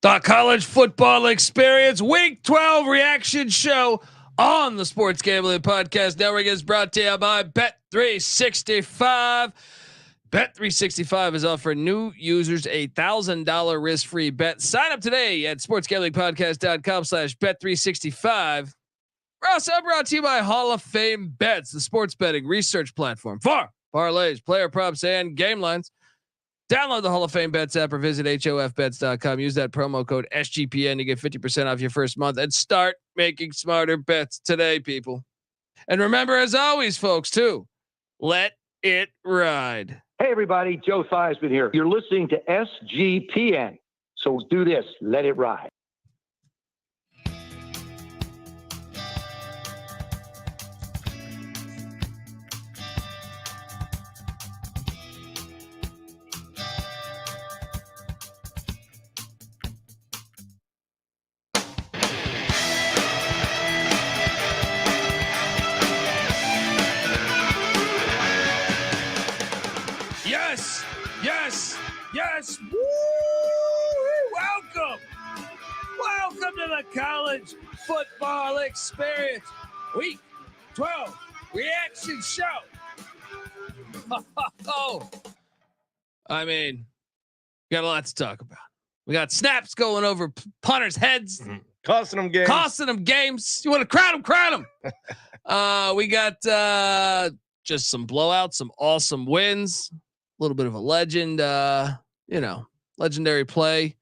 The college football experience week 12 reaction show on the Sports Gambling Podcast Network is brought to you by Bet365. Bet365 is offering new users a $1,000 risk-free bet. Sign up today at sportsgamblingpodcast.com/bet365. We're also brought to you by Hall of Fame Bets, the sports betting research platform for parlays, player props, and game lines. Download the Hall of Fame Bets app or visit hofbets.com. Use that promo code SGPN to get 50% off your first month and start making smarter bets today, people. And remember, as always, folks, too, let it ride. Hey, everybody. Joe Theismann here. You're listening to SGPN. So do this. Let it ride. Yes. Woo! Welcome to the college football experience. Week 12 reaction show. I mean, we got a lot to talk about. We got snaps going over punters' heads. Costing them games. You want to crowd them. We got just some blowouts, some awesome wins. A little bit of a legend, legendary play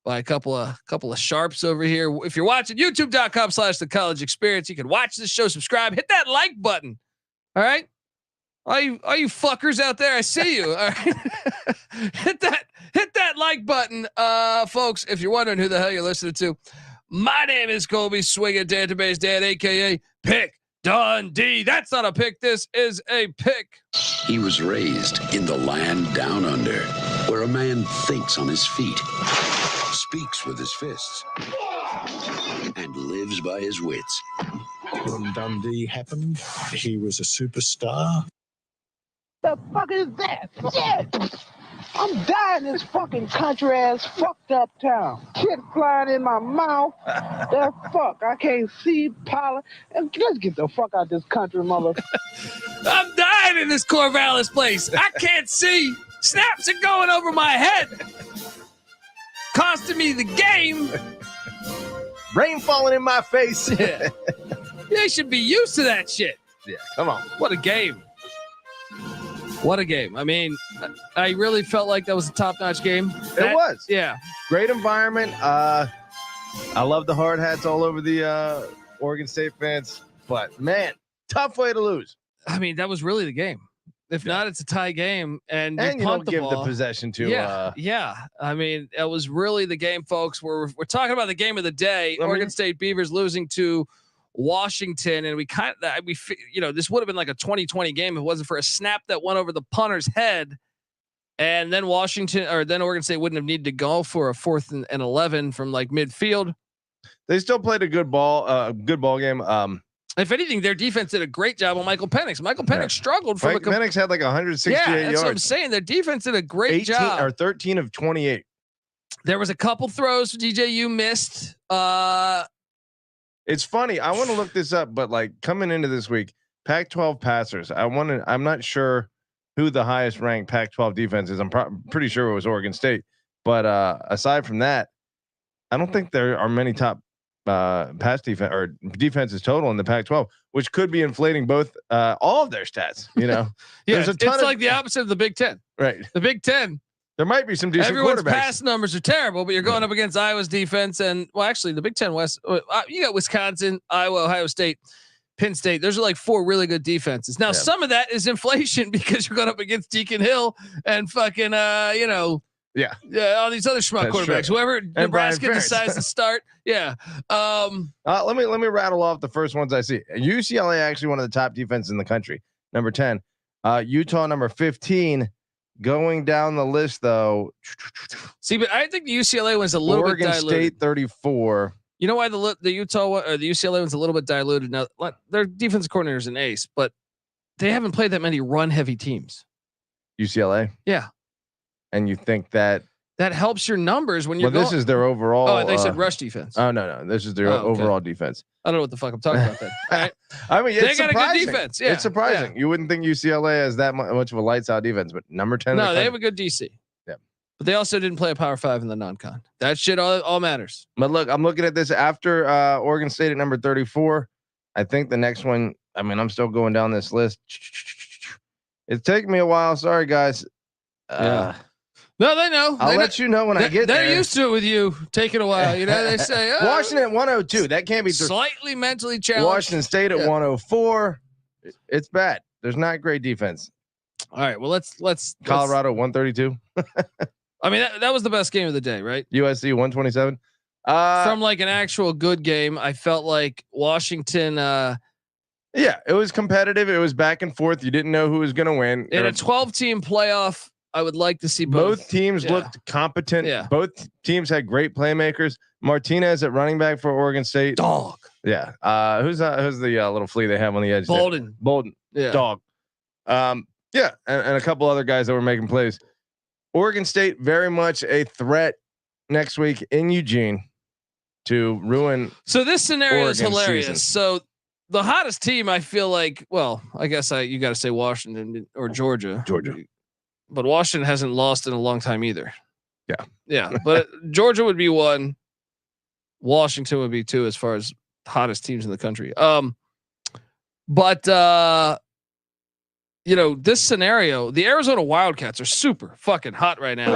by a couple of sharps over here. If you're watching youtube.com/the college experience, you can watch this show, subscribe, hit that like button. All right. All you fuckers out there, I see you. All right. hit that like button. Folks, if you're wondering who the hell you're listening to, my name is Colby Swinging Database Dan, aka Pick Dundee. That's not a pick. This is a pick. He was raised in the land down under, where a man thinks on his feet, speaks with his fists, and lives by his wits. When Dundee happened, he was a superstar. The fuck is that? Shit! I'm dying in this fucking country ass fucked up town. Shit flying in my mouth. That fuck. I can't see pollen. And let's get the fuck out this country, mother. I'm dying in this Corvallis place. I can't see. Snaps are going over my head. Costing me the game. Rain falling in my face. Yeah. They should be used to that shit. Yeah, come on. What a game. What a game. I mean, I really felt like that was a top-notch game. It was. Yeah. Great environment. I love the hard hats all over the Oregon State fans. But, man, tough way to lose. I mean, that was really the game. If not, it's a tie game. And you punt don't give ball. the possession to... Yeah. I mean, it was really the game, folks. We're talking about the game of the day. Oregon State Beavers losing to Washington, and this would have been like a 2020 game if it wasn't for a snap that went over the punter's head, and then Oregon State wouldn't have needed to go for a 4th and 11 from like midfield. They still played a good ball game. If anything, their defense did a great job on Michael Penix. Michael Penix struggled from Penix had like 168 yards. That's what I'm saying. Their defense did a great 18 job. or 13 of 28. There was a couple throws DJU missed. It's funny. I want to look this up, but like coming into this week, Pac-12 passers. I'm not sure who the highest ranked Pac-12 defense is. I'm pretty sure it was Oregon State. But aside from that, I don't think there are many top pass defense or defenses total in the Pac-12, which could be inflating both all of their stats. There's a ton. It's like the opposite of the Big Ten. Right. The Big Ten. There might be some decent Everyone's quarterbacks. pass numbers are terrible, but you're going up against Iowa's defense, and actually the Big Ten West. You got Wisconsin, Iowa, Ohio State, Penn State. Those are like 4 really good defenses. Now some of that is inflation because you're going up against Deacon Hill and fucking all these other schmuck quarterbacks. True. Whoever And Nebraska decides to start. Yeah. Let me rattle off the first ones I see. UCLA actually one of the top defenses in the country. Number 10. Utah number 15. Going down the list, though. See, but I think the UCLA one's a little Oregon bit diluted. State 34. You know why the Utah or the UCLA one's a little bit diluted? Now, their defensive coordinator is an ace, but they haven't played that many run-heavy teams. UCLA? Yeah. And you think that that helps your numbers when you're Well, this is their overall. Oh, they said rush defense. Oh no, this is their Oh, okay. overall defense. I don't know what the fuck I'm talking about then. All right. I mean, They it's got a good surprising. defense. Yeah. It's surprising. You wouldn't think UCLA has that much of a lights out defense, but number 10. in the No, they have country. a good DC. Yeah. But they also didn't play a Power 5 in the non-con. That shit all matters. But look, I'm looking at this after Oregon State at number 34. I think the next one. I mean, I'm still going down this list. It's taking me a while. Sorry, guys. Yeah. No, they know. I'll let you know when I get they're there. used to it with you taking a while. You know, they say Washington at 102. That can't be true. slightly mentally challenged. Washington State at Yeah. 104. It's bad. There's not great defense. All right. Well, let's Colorado 132. I mean, that was the best game of the day, right? USC 127. From like an actual good game, I felt like Washington Yeah, it was competitive. It was back and forth. You didn't know who was going to win. in a 12-team playoff. I would like to see both. Both teams Yeah. looked competent. Yeah. Both teams had great playmakers. Martinez at running back for Oregon State. Dog. Yeah. Who's the little flea they have on the edge? there? Bolden. Bolden. Yeah. Dog. Yeah, and a couple other guys that were making plays. Oregon State very much a threat next week in Eugene to ruin. So this scenario is Oregon's hilarious. season. So the hottest team, I feel like, well, I guess you got to say Washington or Georgia. But Washington hasn't lost in a long time either. Yeah. Yeah. But Georgia would be one. Washington would be two as far as hottest teams in the country. But you know, this scenario, the Arizona Wildcats are super fucking hot right now.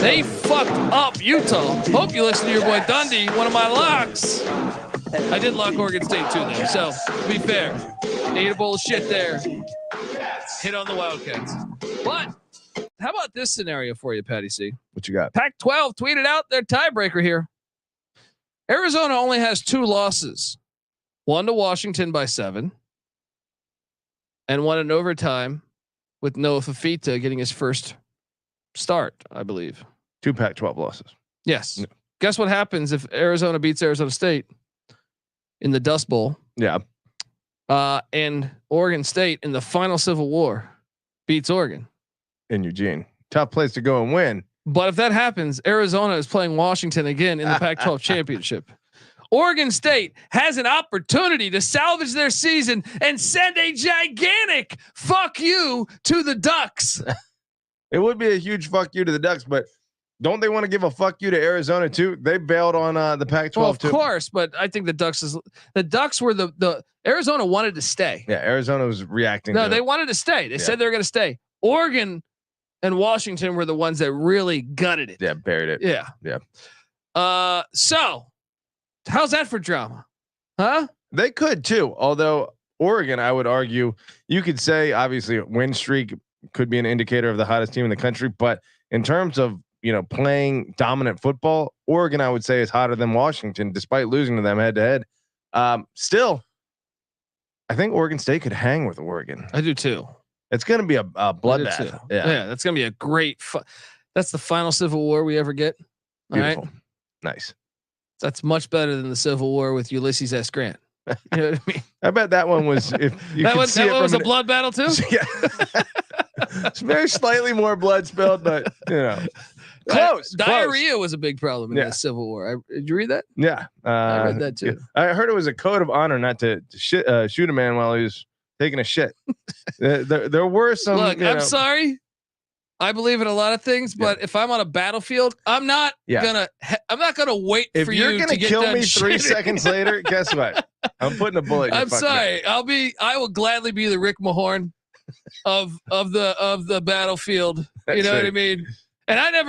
They fucked up Utah. Hope you listen to your boy Dundee, one of my locks. I did lock Oregon State too, though. So to be fair, ate a bowl of shit there. Hit on the Wildcats. But how about this scenario for you, Patty C? What you got? Pac-12 tweeted out their tiebreaker here. Arizona only has 2 losses. One to Washington by 7. And one in overtime with Noah Fafita getting his first start, I believe. 2 Pac-12 losses. Yes. No. Guess what happens if Arizona beats Arizona State in the Dust Bowl? Yeah. And Oregon State in the final Civil War beats Oregon. In Eugene. Tough place to go and win. But if that happens, Arizona is playing Washington again in the Pac-12 championship. Oregon State has an opportunity to salvage their season and send a gigantic fuck you to the Ducks. It would be a huge fuck you to the Ducks, but don't they want to give a fuck you to Arizona too? They bailed on the Pac-12 Well, of too. course, but I think the Ducks were the Arizona wanted to stay. Yeah, Arizona was reacting. No, to they it. wanted to stay. They Yeah. said they were going to stay. Oregon and Washington were the ones that really gutted it. Yeah, buried it. Yeah. Yeah. So how's that for drama? Huh? They could too. Although Oregon, I would argue, you could say obviously a win streak could be an indicator of the hottest team in the country, but in terms of playing dominant football, Oregon, I would say, is hotter than Washington, despite losing to them head to head. Still, I think Oregon State could hang with Oregon. I do too. It's going to be a I do bloodbath. too. Yeah, That's gonna be a great. That's the final Civil War we ever get. All right, beautiful, nice. that's much better than the Civil War with Ulysses S. Grant. You know what I mean? I bet that one was. If you that could one, see that it one was a from blood battle too. yeah, it's very slightly more blood spilled, but close. Diarrhea was a big problem in Yeah. the Civil War. Did you read that? Yeah, I read that too. I heard it was a code of honor not to shoot a man while he was taking a shit. there were some. Look, I'm sorry. I believe in a lot of things, but if I'm on a battlefield, I'm not gonna wait If for you're you gonna to get kill done me 3 shitting. seconds later, guess what? I'm putting a bullet. In your I'm fucking sorry. I will gladly be the Rick Mahorn of the battlefield. You know what I right. mean? And I never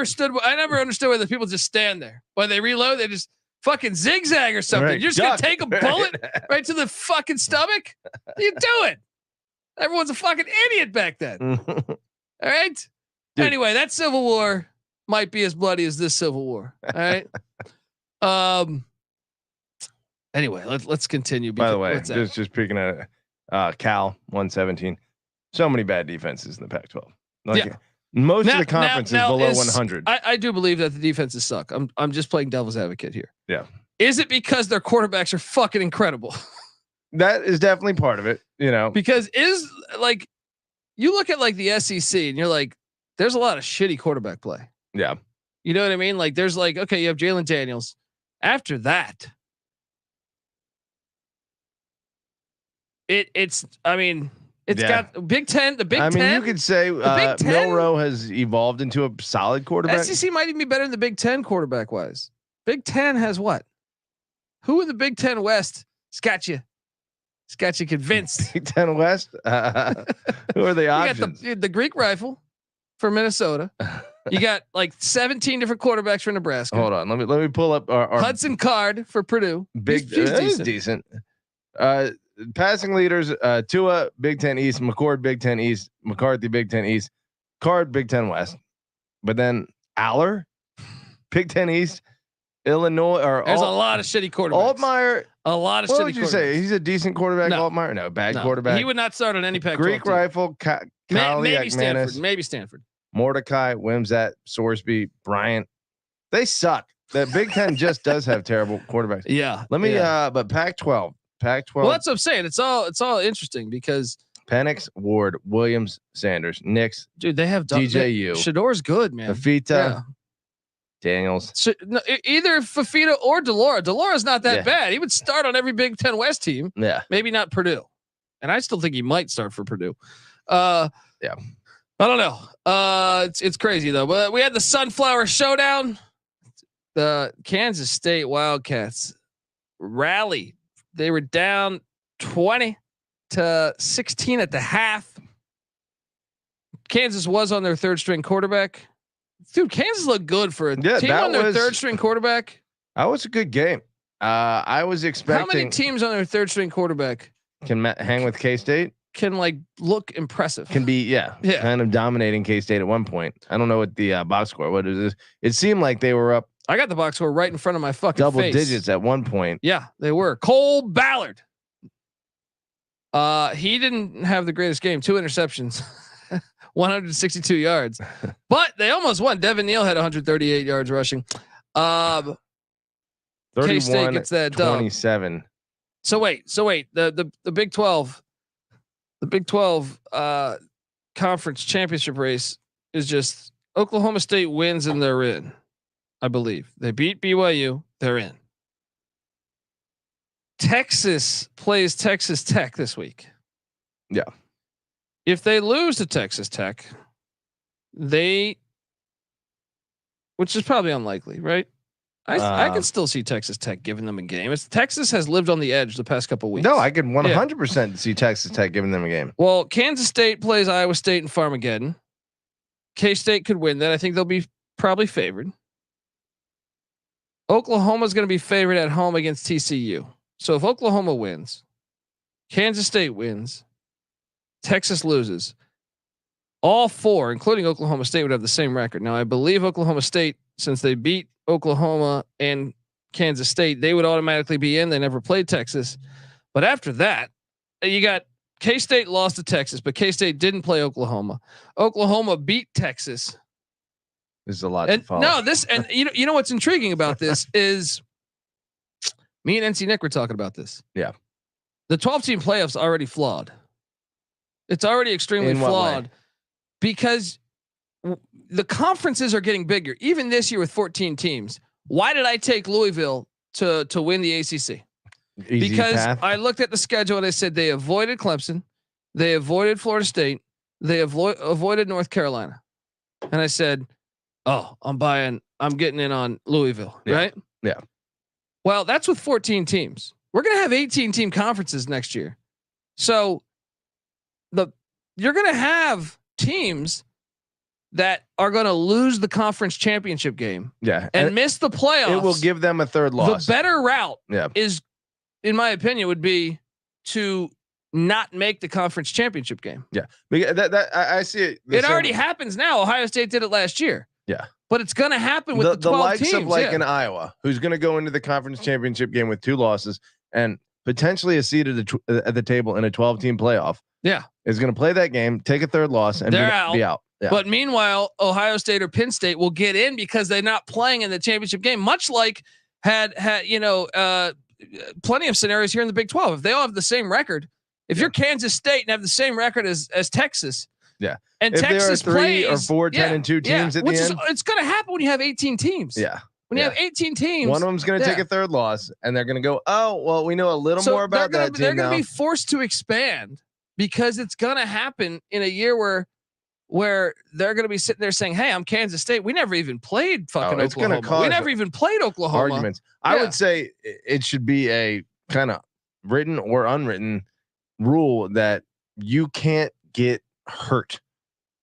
understood why the people just stand there. When they reload, they just fucking zigzag or something. Right. You're just Duck. gonna take a bullet right to the fucking stomach? What are you doing? Everyone's a fucking idiot back then. All right. Dude. Anyway, that Civil War might be as bloody as this Civil War. All right. Anyway, let's continue. By the way, what's that? just picking at Cal 117. So many bad defenses in the Pac-12. Yeah. Most Now- of the conference now is below is- 100. I do believe that the defenses suck. I'm just playing devil's advocate here. Yeah. Is it because their quarterbacks are fucking incredible? That is definitely part of it. Because you look at like the SEC and you're like, there's a lot of shitty quarterback play. Yeah. You know what I mean? Like there's like, okay, you have Jalen Daniels. After that, it's got Big Ten, the Big Ten. You could say Big Ten? Milroe has evolved into a solid quarterback. SEC might even be better than the Big Ten quarterback wise. Big Ten has what? Who in the Big Ten West got you convinced? Big Ten West. Who are the options? You got the Greek Rifle for Minnesota. You got like 17 different quarterbacks for Nebraska. Hold on, let me pull up our Hudson Card for Purdue. He's decent. Passing leaders: Tua, Big Ten East; McCord, Big Ten East; McCarthy, Big Ten East; Card, Big Ten West. But then Aller, Big Ten East; Illinois. There's a lot of shitty quarterbacks. Altmaier. A lot of What shitty would you quarterbacks. say? He's a decent quarterback. No. Altmaier, no, bad quarterback. He would not start on any Pac-12 Greek team. Rifle, Maybe Stanford. Maybe Stanford. Mordecai, Wimsatt, Sorsby, Bryant. They suck. The Big Ten just does have terrible quarterbacks. Yeah. Let me. But Pac-12. Well, that's what I'm saying. It's all interesting because Penix, Ward, Williams, Sanders, Nix, dude, they have DJU. Shador's good, man. Fafita, Daniels. Either Fafita or Delora. Delora's not that bad. He would start on every Big Ten West team. Yeah. Maybe not Purdue. And I still think he might start for Purdue. Yeah. I don't know. It's crazy though. But we had the Sunflower Showdown. The Kansas State Wildcats rally. They were down 20-16 at the half. Kansas was on their third string quarterback. Dude, Kansas looked good for a team on their third string quarterback. That was a good game. I was expecting. How many teams on their third string quarterback can hang with K-State? Can like look impressive. Can be kind of dominating K-State at one point. I don't know what the box score. What is this? It seemed like they were up. I got the box score right in front of my fucking double face. digits at one point. Yeah, they were. Cole Ballard. He didn't have the greatest game. 2 interceptions, 162 yards, but they almost won. Devin Neal had 138 yards rushing. K-State gets that 27. So wait. The Big 12, conference championship race is just Oklahoma State wins and they're in. I believe they beat BYU. They're in. Texas plays Texas Tech this week. Yeah. If they lose to Texas Tech, which is probably unlikely, right? I could still see Texas Tech giving them a game. Texas has lived on the edge the past couple of weeks. No, I could 100% see Texas Tech giving them a game. Well, Kansas State plays Iowa State in Farmageddon. K-State could win that. I think they'll be probably favored. Oklahoma's going to be favored at home against TCU. So if Oklahoma wins, Kansas State wins, Texas loses, all 4, including Oklahoma State, would have the same record. Now, I believe Oklahoma State, since they beat Oklahoma and Kansas State, they would automatically be in. They never played Texas. But after that, you got K-State lost to Texas, but K-State didn't play Oklahoma. Oklahoma beat Texas. This is a lot and to follow. No, you know what's intriguing about this is me and NC Nick were talking about this. Yeah. The 12-team playoffs already flawed. It's already extremely flawed because the conferences are getting bigger. Even this year with 14 teams. Why did I take Louisville to win the ACC? Easy because path. I looked at the schedule and I said they avoided Clemson, they avoided Florida State, they avoided North Carolina, and I said, "Oh, I'm getting in on Louisville, right?" Yeah. Well, that's with 14 teams. We're gonna have 18 team conferences next year, so you're gonna have teams that are going to lose the conference championship game, and miss the playoffs. It will give them a third loss. The better route, is, in my opinion, would be to not make the conference championship game. Yeah, because I see it. It already happens now. Ohio State did it last year. Yeah, but it's going to happen with the 12 likes teams. Of in Iowa, who's going to go into the conference championship game with 2 losses and potentially a seat at the table in a 12-team playoff. Yeah, is going to play that game, take a third loss, and be out. Yeah. But meanwhile, Ohio State or Penn State will get in because they're not playing in the championship game. Much like had plenty of scenarios here in the Big 12. If they all have the same record, if you're Kansas State and have the same record as Texas, Yeah. And If Texas there are 3 or plays 4 10-2 teams at the which end, is it's going to happen when you have 18 teams. yeah. When you have 18 teams, One of them's going to take a third loss, and they're going to go, oh, well, we know a little more about that team they're going now. to be forced to expand because it's going to happen in a year where they're going to be sitting there saying, "Hey, I'm Kansas State. We never even played fucking it's gonna Oklahoma. We cause never even played Oklahoma." Arguments. I would say it should be a kind of written or unwritten rule that you can't get hurt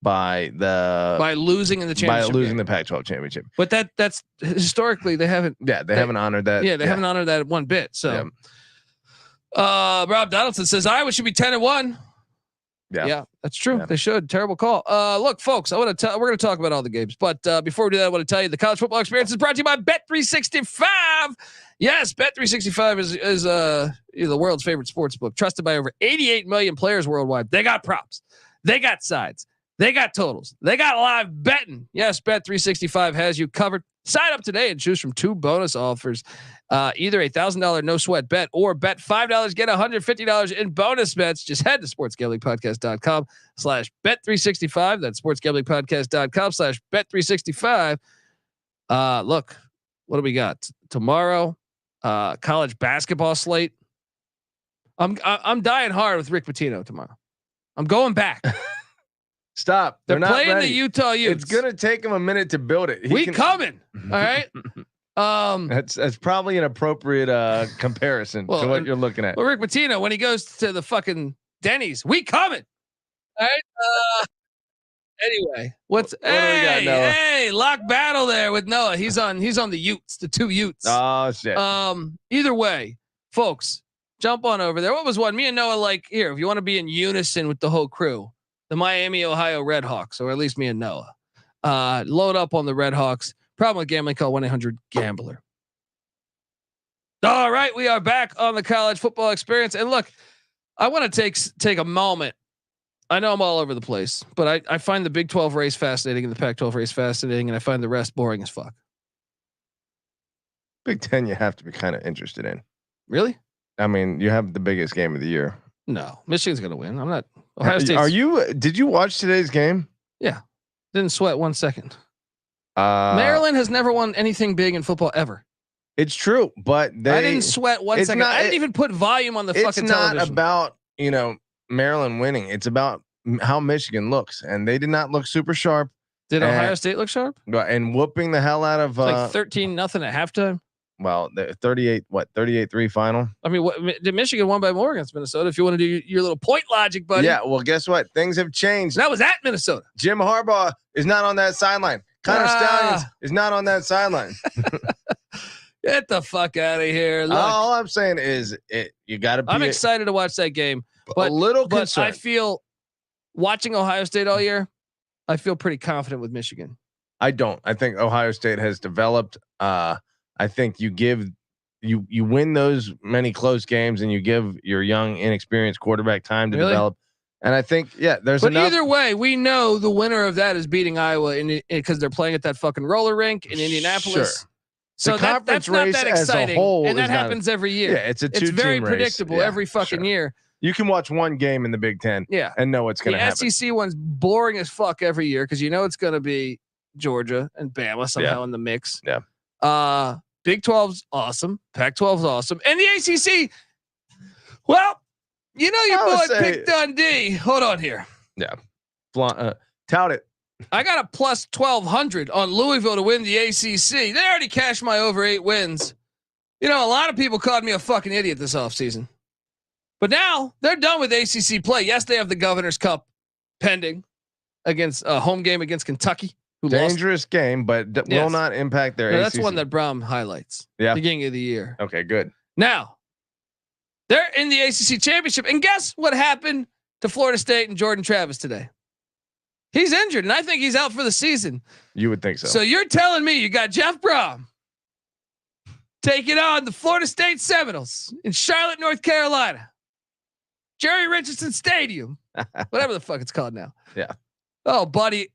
by losing in the championship. By losing game. the Pac-12 championship. But that's historically they haven't. Yeah, they haven't honored that. Yeah, they haven't honored that one bit. So, Rob Donaldson says Iowa should be 10-1. Yeah, that's true. Yeah. They should. Terrible call. Look, folks, we're going to talk about all the games, but before we do that, I want to tell you the college football experience is brought to you by Bet365. Yes, Bet365 is the world's favorite sports book, trusted by over 88 million players worldwide. They got props, they got sides, they got totals, they got live betting. Yes, Bet365 has you covered. Sign up today and choose from 2 bonus offers. Either a $1,000 no sweat bet or bet $5, get $150 in bonus bets. Just head to sportsgamblingpodcast.com/bet365. That's sportsgamblingpodcast.com/bet365. Look, what do we got tomorrow? College basketball slate. I'm dying hard with Rick Pitino tomorrow. I'm going back. Stop. They're not playing ready. the Utah Utes. It's gonna take him a minute to build it. We coming. All right. That's probably an appropriate comparison to what you're looking at. Well, Rick Pitino, when he goes to the fucking Denny's, we coming. All right. Anyway, what do we got, Noah? Hey, lock battle there with Noah. He's on the Utes, the 2 Utes. Oh shit. Either way, folks, jump on over there. What was one? Me and Noah like here. If you want to be in unison with the whole crew, the Miami, Ohio Redhawks, or at least me and Noah, load up on the Redhawks. Problem with gambling, call 1-800-GAMBLER. All right, we are back on the college football experience. And look, I want to take a moment. I know I'm all over the place, but I find the Big 12 race fascinating and the Pac-12 race fascinating, and I find the rest boring as fuck. Big 10, you have to be kind of interested in. Really? I mean, you have the biggest game of the year. No, Michigan's going to win. I'm not. Ohio State. Did you watch today's game? Yeah. Didn't sweat 1 second. Maryland has never won anything big in football ever. It's true, but I didn't sweat 1 second. I didn't even put volume on the fucking television. It's not about, Maryland winning. It's about how Michigan looks, and they did not look super sharp. Did Ohio State look sharp? And whooping the hell out of like 13-0 at halftime. Well, the 38-3 final. I mean, did Michigan won by more against Minnesota? If you want to do your little point logic, buddy. Yeah. Well, guess what? Things have changed. That was at Minnesota. Jim Harbaugh is not on that sideline. Connor Stallions is not on that sideline. Get the fuck out of here. Look, all I'm saying is you got to. I'm excited to watch that game, but a little but concerned. I feel watching Ohio State all year. I feel pretty confident with Michigan. I don't. I think Ohio State has developed. I think you win those many close games, and you give your young, inexperienced quarterback time to develop. And I think, there's. But either way, we know the winner of that is beating Iowa because they're playing at that fucking roller rink in Indianapolis. Sure. So that's not that exciting, and that happens every year. Yeah, it's very predictable every fucking year. You can watch one game in the Big Ten, and know what's going to happen. The SEC one's boring as fuck every year because it's going to be Georgia and Bama somehow in the mix. Yeah. Big 12's awesome. Pac-12's awesome, and the ACC. Well, your boy Pick Dundee. Hold on here. Yeah, tout it. I got a plus 1,200 on Louisville to win the ACC. They already cashed my over 8 wins. A lot of people called me a fucking idiot this offseason. But now they're done with ACC play. Yes, they have the Governor's Cup pending against a home game against Kentucky. Dangerous game, but will not impact their ACC. That's one that Brom highlights. Yeah. Beginning of the year. Okay, good. Now, they're in the ACC championship. And guess what happened to Florida State and Jordan Travis today? He's injured, and I think he's out for the season. You would think so. So you're telling me you got Jeff Brom taking on the Florida State Seminoles in Charlotte, North Carolina. Jerry Richardson Stadium. Whatever the fuck it's called now. Yeah. Oh, buddy.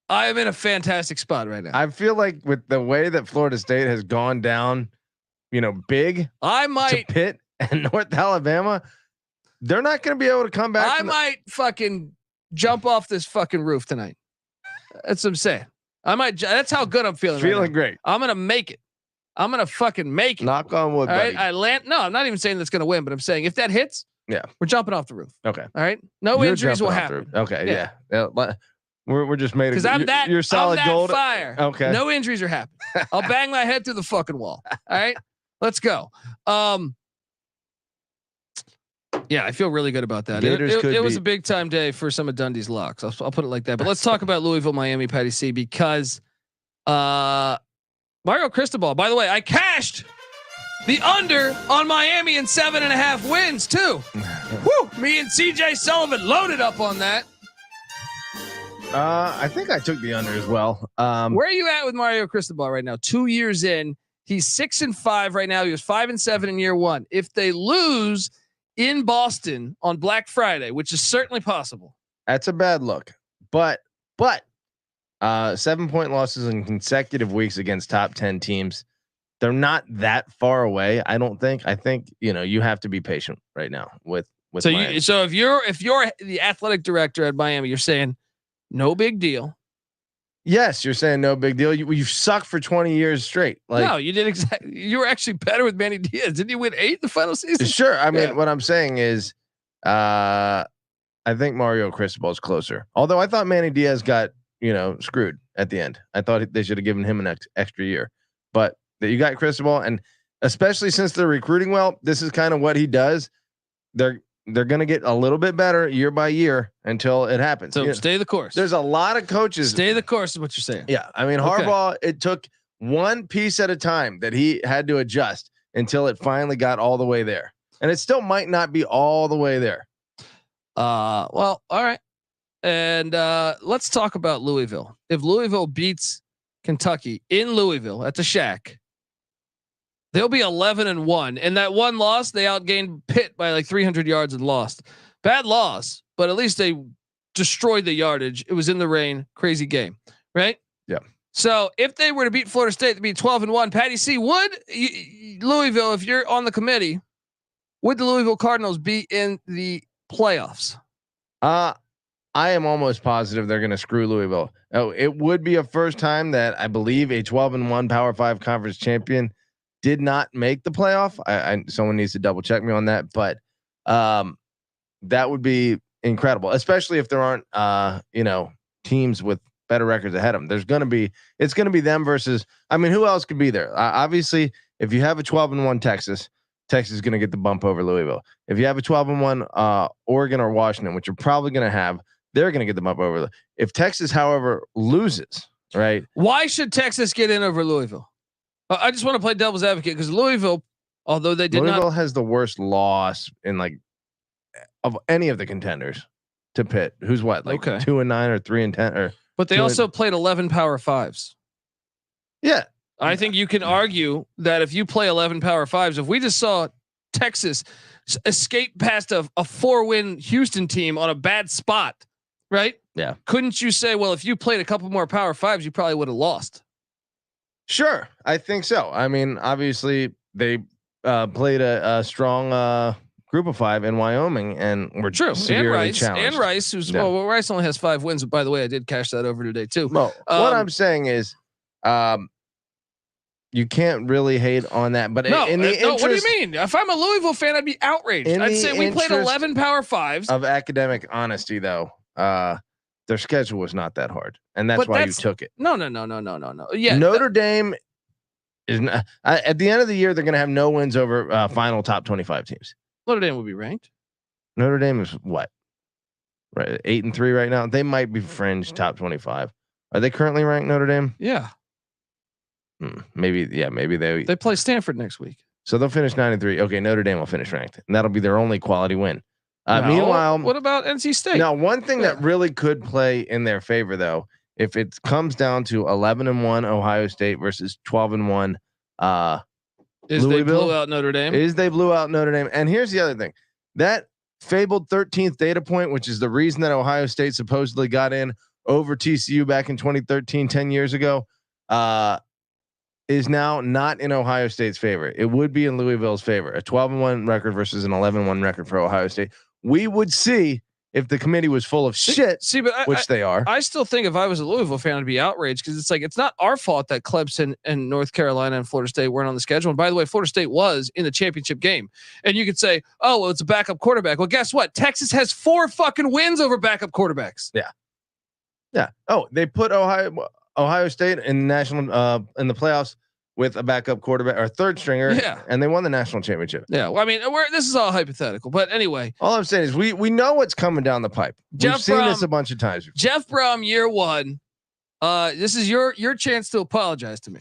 I am in a fantastic spot right now. I feel like with the way that Florida State has gone down, big to Pitt and North Alabama, they're not going to be able to come back. I might fucking jump off this fucking roof tonight. That's what I'm saying. I might. That's how good I'm feeling. Feeling right now. great. I'm gonna make it. I'm gonna fucking make it. Knock on wood, All right. buddy. No, I'm not even saying that's gonna win, but I'm saying if that hits, Yeah. we're jumping off the roof. Okay. All right. No You're injuries will jumping off happen. the roof. Okay. Yeah. Yeah. We're just made Because I'm that. You're solid I'm that gold. fire. Okay. No injuries are happening. I'll bang my head through the fucking wall. All right. Let's go. Yeah, I feel really good about that. It was a big time day for some of Dundee's locks. I'll put it like that. But let's talk about Louisville, Miami, Patty C, because Mario Cristobal. By the way, I cashed the under on Miami and 7.5 wins too. Woo! Me and CJ Sullivan loaded up on that. I think I took the under as well. Where are you at with Mario Cristobal right now? 2 years in, he's 6-5 right now. He was 5-7 in year one. If they lose in Boston on Black Friday, which is certainly possible, that's a bad look. But 7-point losses in consecutive weeks against top 10 teams. They're not that far away. I don't think. I think you have to be patient right now with. So Miami. if you're the athletic director at Miami, you're saying no big deal. Yes, you're saying no big deal. You've sucked for 20 years straight. Like, no, you did exactly. You were actually better with Manny Diaz. Didn't you win 8 in the final season? Sure. I mean, Yeah. what I'm saying is, I think Mario Cristobal is closer. Although I thought Manny Diaz got screwed at the end. I thought they should have given him an extra year. But you got Cristobal, and especially since they're recruiting well, this is kind of what he does. They're going to get a little bit better year by year until it happens. So stay the course. There's a lot of coaches. Stay the course is what you're saying. Yeah. I mean, Okay. Harbaugh, it took one piece at a time that he had to adjust until it finally got all the way there. And it still might not be all the way there. Well, all right. And let's talk about Louisville. If Louisville beats Kentucky in Louisville at the Shack, they'll be 11-1. And that one loss, they outgained Pitt by like 300 yards and lost. Bad loss, but at least they destroyed the yardage. It was in the rain. Crazy game, right? Yeah. So if they were to beat Florida State, to be 12-1, Patty C, would Louisville, if you're on the committee, would the Louisville Cardinals be in the playoffs? I am almost positive they're going to screw Louisville. Oh, it would be a first time that I believe a 12-1 Power 5 conference champion did not make the playoff. Someone needs to double check me on that, but that would be incredible, especially if there aren't teams with better records ahead of them. It's going to be them versus. I mean, who else could be there? Obviously, if you have a 12-1 Texas is going to get the bump over Louisville. If you have a 12-1 Oregon or Washington, which you're probably going to have, they're going to get the bump over. If Texas, however, loses, right? Why should Texas get in over Louisville? I just want to play devil's advocate because Louisville, although they did Louisville not, has the worst loss in of any of the contenders to Pitt. Who's what? 2-9 or 3-10 or. but they also played 11 Power 5s. Yeah. I think you can argue that if you play 11 Power 5s, if we just saw Texas escape past a 4-win Houston team on a bad spot, right? Yeah. Couldn't you say, well, if you played a couple more Power 5s, you probably would have lost? Sure, I think so. I mean, obviously they played a strong group of 5 in Wyoming and were True. severely challenged. And Rice, who's well, Rice only has 5 wins. But by the way, I did cash that over today too. Well, what I'm saying is, you can't really hate on that. But no, in the interest, what do you mean? If I'm a Louisville fan, I'd be outraged. I'd say we played 11 Power 5s. Of academic honesty, though, their schedule was not that hard, and that's why you took it. No. Yeah, Notre Dame is not, at the end of the year. They're going to have no wins over final top 25 teams. Notre Dame will be ranked. Notre Dame is what, right? 8-3 right now. They might be fringe top 25. Are they currently ranked, Notre Dame? Yeah. Maybe they play Stanford next week. So they'll finish 9-3. Okay, Notre Dame will finish ranked, and that'll be their only quality win. No, Meanwhile, what about NC State? Now, one thing that really could play in their favor, though, if it comes down to 11-1 Ohio State versus 12-1 is Louisville, they blew out Notre Dame. They blew out Notre Dame. And here's the other thing. That fabled 13th data point, which is the reason that Ohio State supposedly got in over TCU back in 2013, 10 years ago, is now not in Ohio State's favor. It would be in Louisville's favor. A 12-1 record versus an 11-1 record for Ohio State. We would see if the committee was full of shit, See, but which they are. I still think if I was a Louisville fan, I'd be outraged because it's like it's not our fault that Clemson and North Carolina and Florida State weren't on the schedule. And by the way, Florida State was in the championship game. And you could say, oh, well, it's a backup quarterback. Well, guess what? Texas has 4 fucking wins over backup quarterbacks. Yeah. Oh, they put Ohio State in national in the playoffs with a backup quarterback or third stringer. Yeah. And they won the national championship. Yeah. Well, I mean, this is all hypothetical. But anyway, All I'm saying is we know what's coming down the pipe. Jeff We've seen this Brom- a bunch of times before. Jeff Brom, year 1. This is your chance to apologize to me.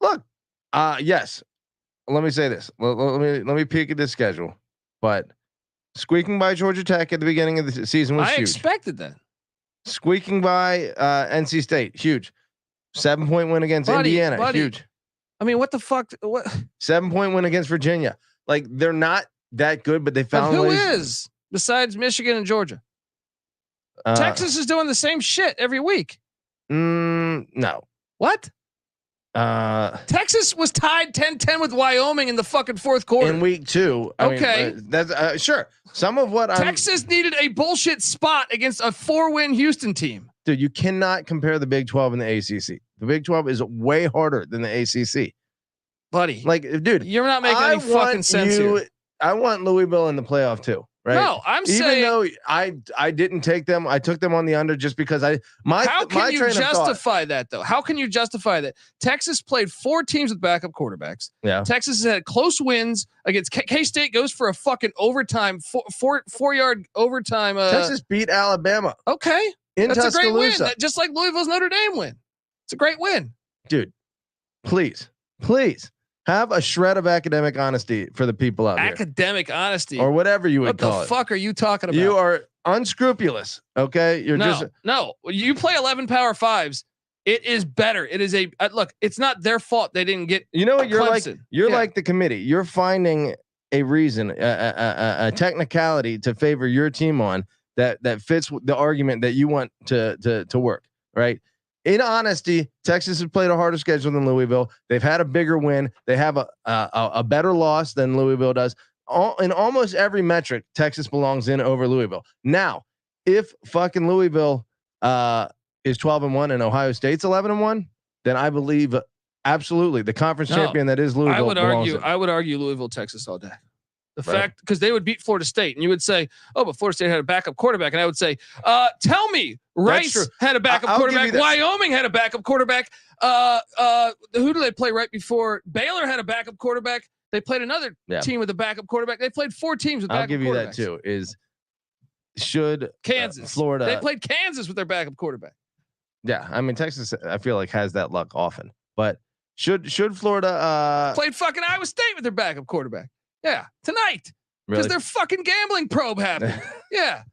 Look, yes. Let me say this. Let me peek at this schedule. But squeaking by Georgia Tech at the beginning of the season was I huge. expected that. Squeaking by NC State, huge. 7-point win against Indiana, huge. I mean, what the fuck? What? 7-point win against Virginia. Like they're not that good, but they But found who ways. is besides Michigan and Georgia? Texas is doing the same shit every week. No. What? Texas was tied 10-10 with Wyoming in the fucking fourth quarter. In week 2. Okay. That's sure. Some of what Texas needed a bullshit spot against a 4-win Houston team. dude, you cannot compare the Big 12 and the ACC. The Big 12 is way harder than the ACC. Buddy, Like, dude, you're not making any fucking sense here. I want Louisville in the playoff too, right? No, I'm Even saying. though I didn't take them, I took them on the under just because How can you train of thought- justify that though? How can you justify that? Texas played 4 teams with backup quarterbacks. Yeah. Texas has had close wins against K-State. Goes for a fucking overtime, 4-yard overtime. Texas beat Alabama Okay, in that's a great win. Tuscaloosa. Just like Louisville's Notre Dame win. It's a great win. Dude, please have a shred of academic honesty for the people out Academic honesty. there, or whatever you would What the call it. fuck are you talking about? You are unscrupulous. Okay, you're just no. You play 11 Power Fives. It is better. It is a look. It's not their fault they didn't get. you know what you're like. Clemson. You're Yeah. like the committee. You're finding a reason, a technicality to favor your team on that fits the argument that you want to work. Right. In honesty, Texas has played a harder schedule than Louisville. They've had a bigger win. They have a better loss than Louisville does. In almost every metric, Texas belongs in over Louisville. Now, if fucking Louisville is 12-1 and Ohio State's 11-1, then I believe absolutely the conference No, champion that is Louisville. I would argue Louisville, Texas all day. The Right. fact because they would beat Florida State, and you would say, "Oh, but Florida State had a backup quarterback," and I would say, "Tell me, Rice true. had a backup I'll give you quarterback. that. Wyoming had a backup quarterback. Who do they play right before? Baylor had a backup quarterback. They played another Yeah. team with a backup quarterback. They played 4 teams with I'll backup give you that quarterbacks. too. Is should Kansas, Florida? They played Kansas with their backup quarterback. Yeah, I mean Texas. I feel like has that luck often, but should Florida? Played fucking Iowa State with their backup quarterback. Yeah, tonight because Really? their fucking gambling probe happened. Yeah.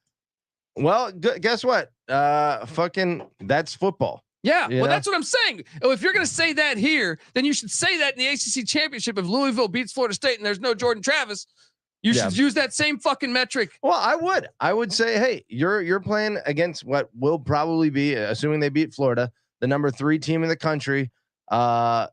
Well, guess what? Fucking that's football. Yeah, You well, know? that's what I'm saying. Oh, if you're going to say that here, then you should say that in the ACC championship. If Louisville beats Florida State and there's no Jordan Travis, you should use that same fucking metric. Well, I would say, hey, you're playing against what will probably be, assuming they beat Florida, the number 3 team in the country, the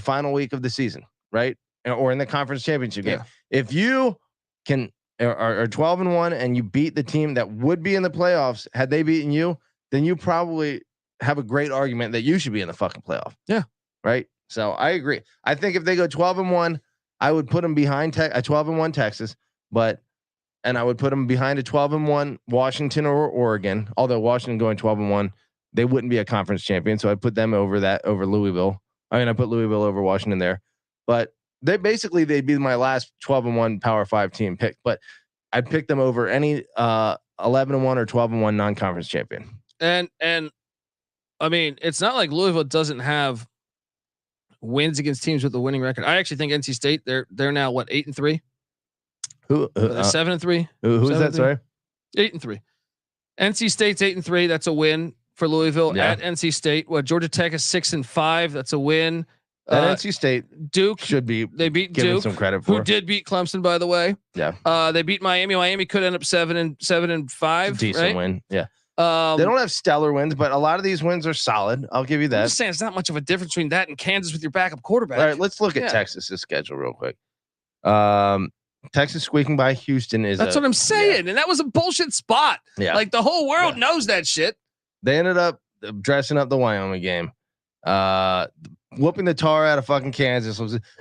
final week of the season, right? Or in the conference championship game. If you can are 12-1 and you beat the team that would be in the playoffs, had they beaten you, then you probably have a great argument that you should be in the fucking playoff. Yeah. Right. So I agree. I think if they go 12-1, I would put them behind a 12-1 Texas, and I would put them behind a 12-1 Washington or Oregon. Although Washington going 12-1, they wouldn't be a conference champion. So I put them over Louisville. I mean, I put Louisville over Washington there, but they'd be my last 12-1 Power 5 team pick, but I'd pick them over any 11-1 or 12-1 non-conference champion. And I mean, it's not like Louisville doesn't have wins against teams with a winning record. I actually think NC State they're now what 8-3. Who 7-3. who's that? 7-3? Sorry, 8-3. NC State's 8-3. That's a win for Louisville Yeah. at NC State. What Georgia Tech is 6-5. That's a win. that NC State Duke should be they beat given Duke, some credit who for. did beat Clemson, by the way. Yeah. They beat Miami. Miami could end up 7-5. Decent right? win. Yeah. Um, They don't have stellar wins, but a lot of these wins are solid. I'll give you I'm that. just saying it's not much of a difference between that and Kansas with your backup quarterback. All right, let's look at Yeah. Texas's schedule real quick. Texas squeaking by Houston is. That's what I'm saying, and that was a bullshit spot. Yeah. Like the whole world knows that shit. They ended up dressing up the Wyoming game, whooping the tar out of fucking Kansas.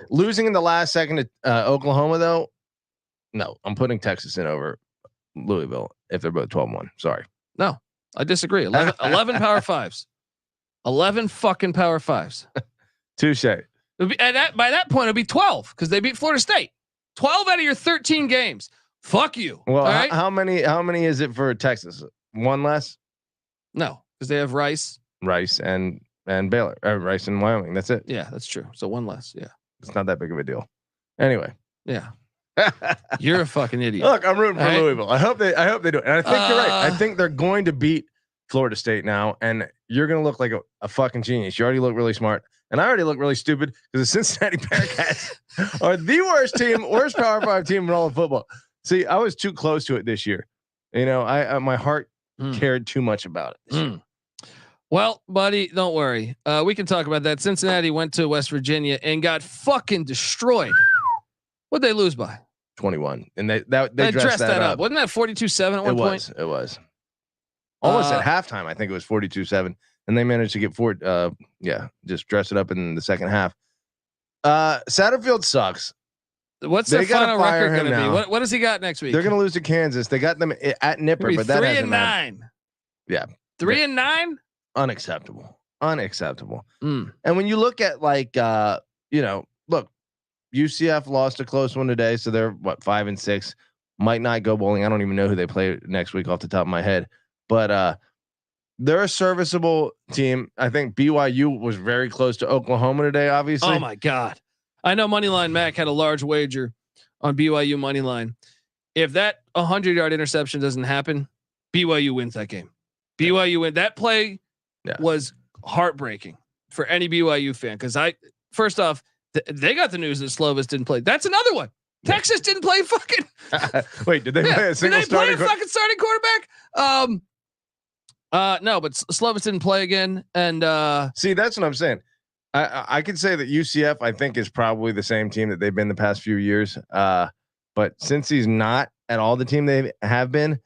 Losing in the last second to Oklahoma, though. No, I'm putting Texas in over Louisville if they're both 12-1. Sorry. No, I disagree. 11 Power Fives. 11 fucking Power Fives. Touche. By that point, it'll be 12 because they beat Florida State. 12 out of your 13 games. Fuck you. Well, all right? how many is it for Texas? One less? No, because they have Rice. Rice and Baylor. Rice and Wyoming. That's it. Yeah, that's true. So one less. Yeah. It's not that big of a deal. Anyway. Yeah. You're a fucking idiot. Look, I'm rooting for All right? Louisville. I hope they do it. And I think you're right. I think they're going to beat Florida State now, and you're going to look like a fucking genius. You already look really smart, and I already look really stupid because the Cincinnati Bearcats are the worst Power 5 team in all of football. See, I was too close to it this year. You know, my heart cared too much about it. Well, buddy, don't worry. We can talk about that. Cincinnati went to West Virginia and got fucking destroyed. What'd they lose by? 21, and they dressed that up. Wasn't that 42-7 at one point? It was almost at halftime. I think it was 42-7, and they managed to get just dress it up in the second half. Satterfield sucks. What's their final record going to be? What does he got next week? They're going to lose to Kansas. They got them at Nipper, but that 3-9. Yeah, 3-9. Unacceptable. Mm. And when you look at look, UCF lost a close one today, so they're 5-6. Might not go bowling. I don't even know who they play next week off the top of my head, but they're a serviceable team. I think BYU was very close to Oklahoma today. Obviously. Oh my God. I know Moneyline Mac had a large wager on BYU Moneyline. If that 100-yard interception doesn't happen, BYU wins that game. BYU win. That play was heartbreaking for any BYU fan. Because first off, they got the news that Slovis didn't play. That's another one. Texas didn't play fucking. Wait, did they play a single starting? Fucking starting quarterback? No, but Slovis didn't play again. And see, that's what I'm saying. I could say that UCF, I think, is probably the same team that they've been the past few years. But since he's not at all the team they have been,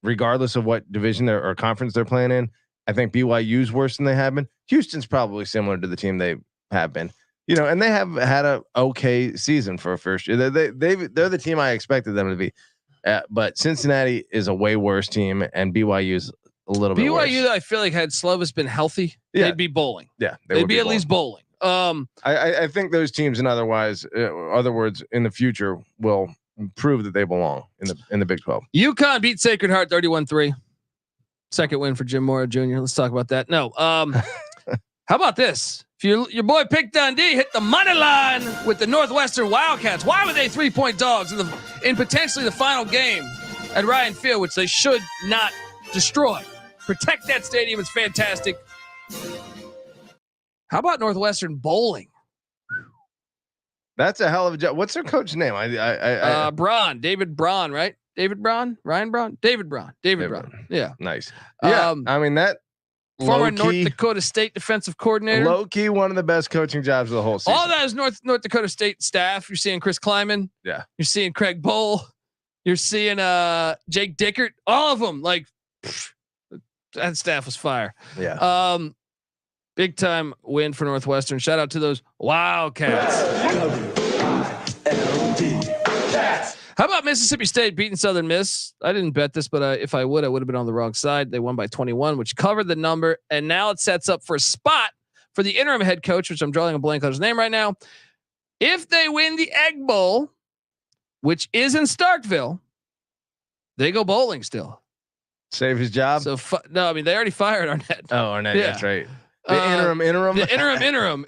regardless of what division or conference they're playing in, I think BYU's worse than they have been. Houston's probably similar to the team they have been. You know, and they have had a okay season for a first year. They're the team I expected them to be. But Cincinnati is a way worse team, and BYU's a little bit worse. BYU, I feel like had Slovis been healthy, they'd be bowling. Yeah, they'd be at least bowling. I think those teams, in other words, in the future will prove that they belong in the Big 12. UConn beat Sacred Heart 31-3. Second win for Jim Mora Jr. Let's talk about that. No. How about this? If your boy Pick Dundee hit the money line with the Northwestern Wildcats, why were they 3-point dogs in potentially the final game at Ryan Field, which they should not destroy? Protect that stadium. It's fantastic. How about Northwestern bowling? That's a hell of a job. What's their coach's name? Braun, David Braun, right? David Braun, Ryan Braun, David Braun. Yeah, nice. Yeah, I mean that. Former North Dakota State defensive coordinator. Low key, one of the best coaching jobs of the whole season. All that is North Dakota State staff. You're seeing Chris Kleiman. Yeah. You're seeing Craig Bowl. You're seeing Jake Dickert. All of them. Like that staff was fire. Yeah. Big time win for Northwestern. Shout out to those Wildcats. How about Mississippi State beating Southern Miss? I didn't bet this, but if I would have been on the wrong side. They won by 21, which covered the number. And now it sets up for a spot for the interim head coach, which I'm drawing a blank on his name right now. If they win the Egg Bowl, which is in Starkville, they go bowling still. Save his job? So no, I mean, they already fired Arnett. Oh, Arnett, yeah. That's right. The interim. The interim.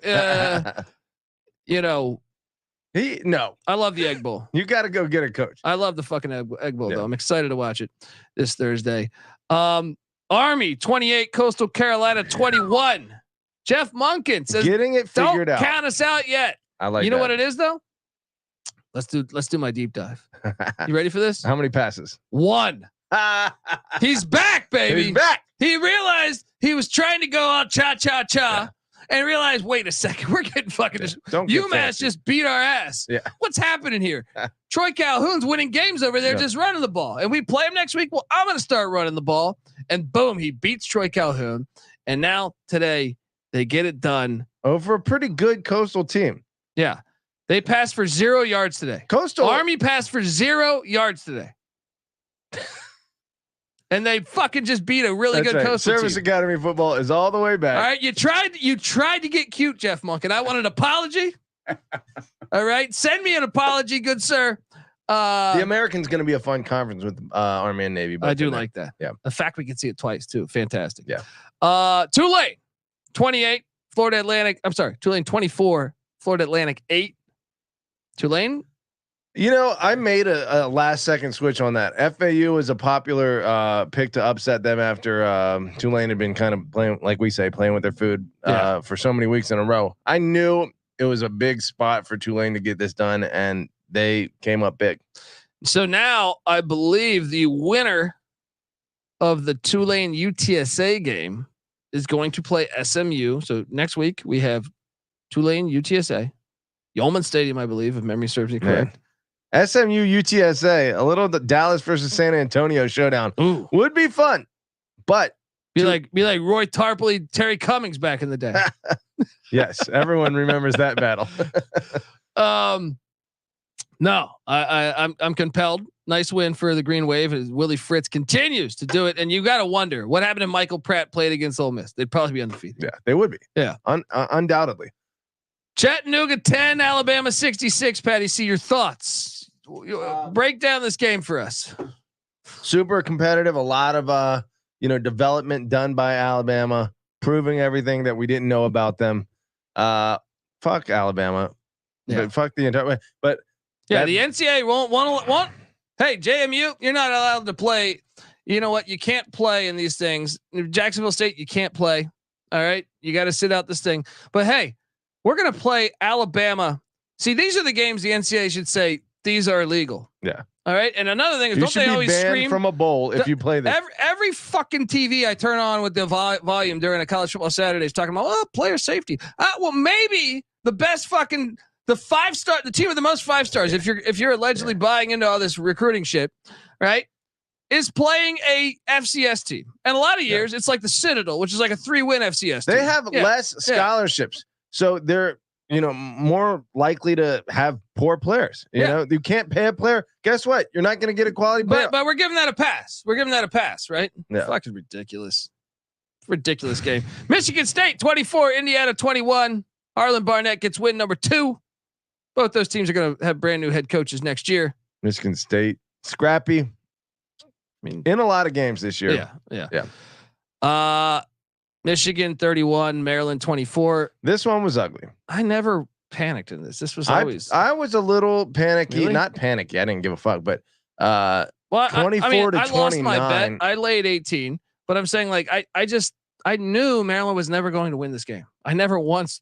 You know, I love the Egg Bowl. You got to go get a coach. I love the fucking Egg Bowl though. I'm excited to watch it this Thursday. Army 28, Coastal Carolina 21. Jeff Monken says, getting it figured out. Don't count us out yet. I like. You know what it is though? Let's do my deep dive. You ready for this? How many passes? 1. He's back, baby. He's back. He realized he was trying to go out cha cha cha. and realize, wait a second, we're getting fucking. Don't get UMass fancy. just beat our ass. Yeah. What's happening here? Troy Calhoun's winning games over there, Yeah. just running the ball, and we play him next week. Well, I'm going to start running the ball, and boom, he beats Troy Calhoun, and now today they get it done over a pretty good Coastal team. Yeah, they passed for 0 yards today. Coastal Army passed for 0 yards today. And they fucking just beat a really That's good right. Coastal Service team. Academy football is all the way back. All right, you tried to get cute, Jeff Monk, and I want an apology. All right, send me an apology, good sir. The American's going to be a fun conference with Army and Navy. I do like that. Yeah. The fact we can see it twice too, fantastic. Yeah. Tulane, 28, Florida Atlantic. I'm sorry, Tulane 24, Florida Atlantic 8. Tulane. You know, I made a last second switch on that. FAU is a popular pick to upset them after Tulane had been kind of playing, like we say, playing with their food for so many weeks in a row. I knew it was a big spot for Tulane to get this done, and they came up big. So now I believe the winner of the Tulane UTSA game is going to play SMU. So next week we have Tulane UTSA, Yeoman Stadium, I believe, if memory serves me correct. SMU UTSA, a little Dallas versus San Antonio showdown. Ooh, Would be fun, but be like Roy Tarpley, Terry Cummings back in the day. yes, everyone remembers that battle. No, I'm compelled. Nice win for the Green Wave as Willie Fritz continues to do it. And you got to wonder what happened if Michael Pratt played against Ole Miss. They'd probably be undefeated. Yeah, they would be. Yeah, undoubtedly. Chattanooga 10, Alabama 66. Patty C, your thoughts? Break down this game for us. Super competitive. A lot of development done by Alabama, proving everything that we didn't know about them. Fuck Alabama. Yeah. But fuck the entire way. But yeah, the NCAA won't. Hey, JMU, you're not allowed to play. You know what? You can't play in these things. Jacksonville State, you can't play. All right, you got to sit out this thing. But hey, we're gonna play Alabama. See, these are the games the NCAA should say these are illegal. Yeah. All right. And another thing is, you don't should they be always banned scream from a bowl if you play this? Every fucking TV I turn on with the volume during a college football Saturday is talking about player safety. Well, maybe the best fucking the 5-star, the team with the most 5 stars. If you're allegedly buying into all this recruiting shit, right, is playing a FCS team. And a lot of years it's like the Citadel, which is like a 3-win FCS. They team. have less scholarships, so they're more likely to have poor players. You know, you can't pay a player. Guess what? You're not going to get a quality player. But we're giving that a pass. We're giving that a pass, right? Yeah. Fucking ridiculous. Ridiculous game. Michigan State 24, Indiana 21. Harlan Barnett gets win number 2. Both those teams are going to have brand new head coaches next year. Michigan State, scrappy. I mean, in a lot of games this year. Yeah. Michigan 31, Maryland 24. This one was ugly. I never panicked in this. This was always. I was a little panicky, Really? not panicky. I didn't give a fuck, but 24 to I lost my 29. bet. I laid 18, but I'm saying like I knew Maryland was never going to win this game. I never once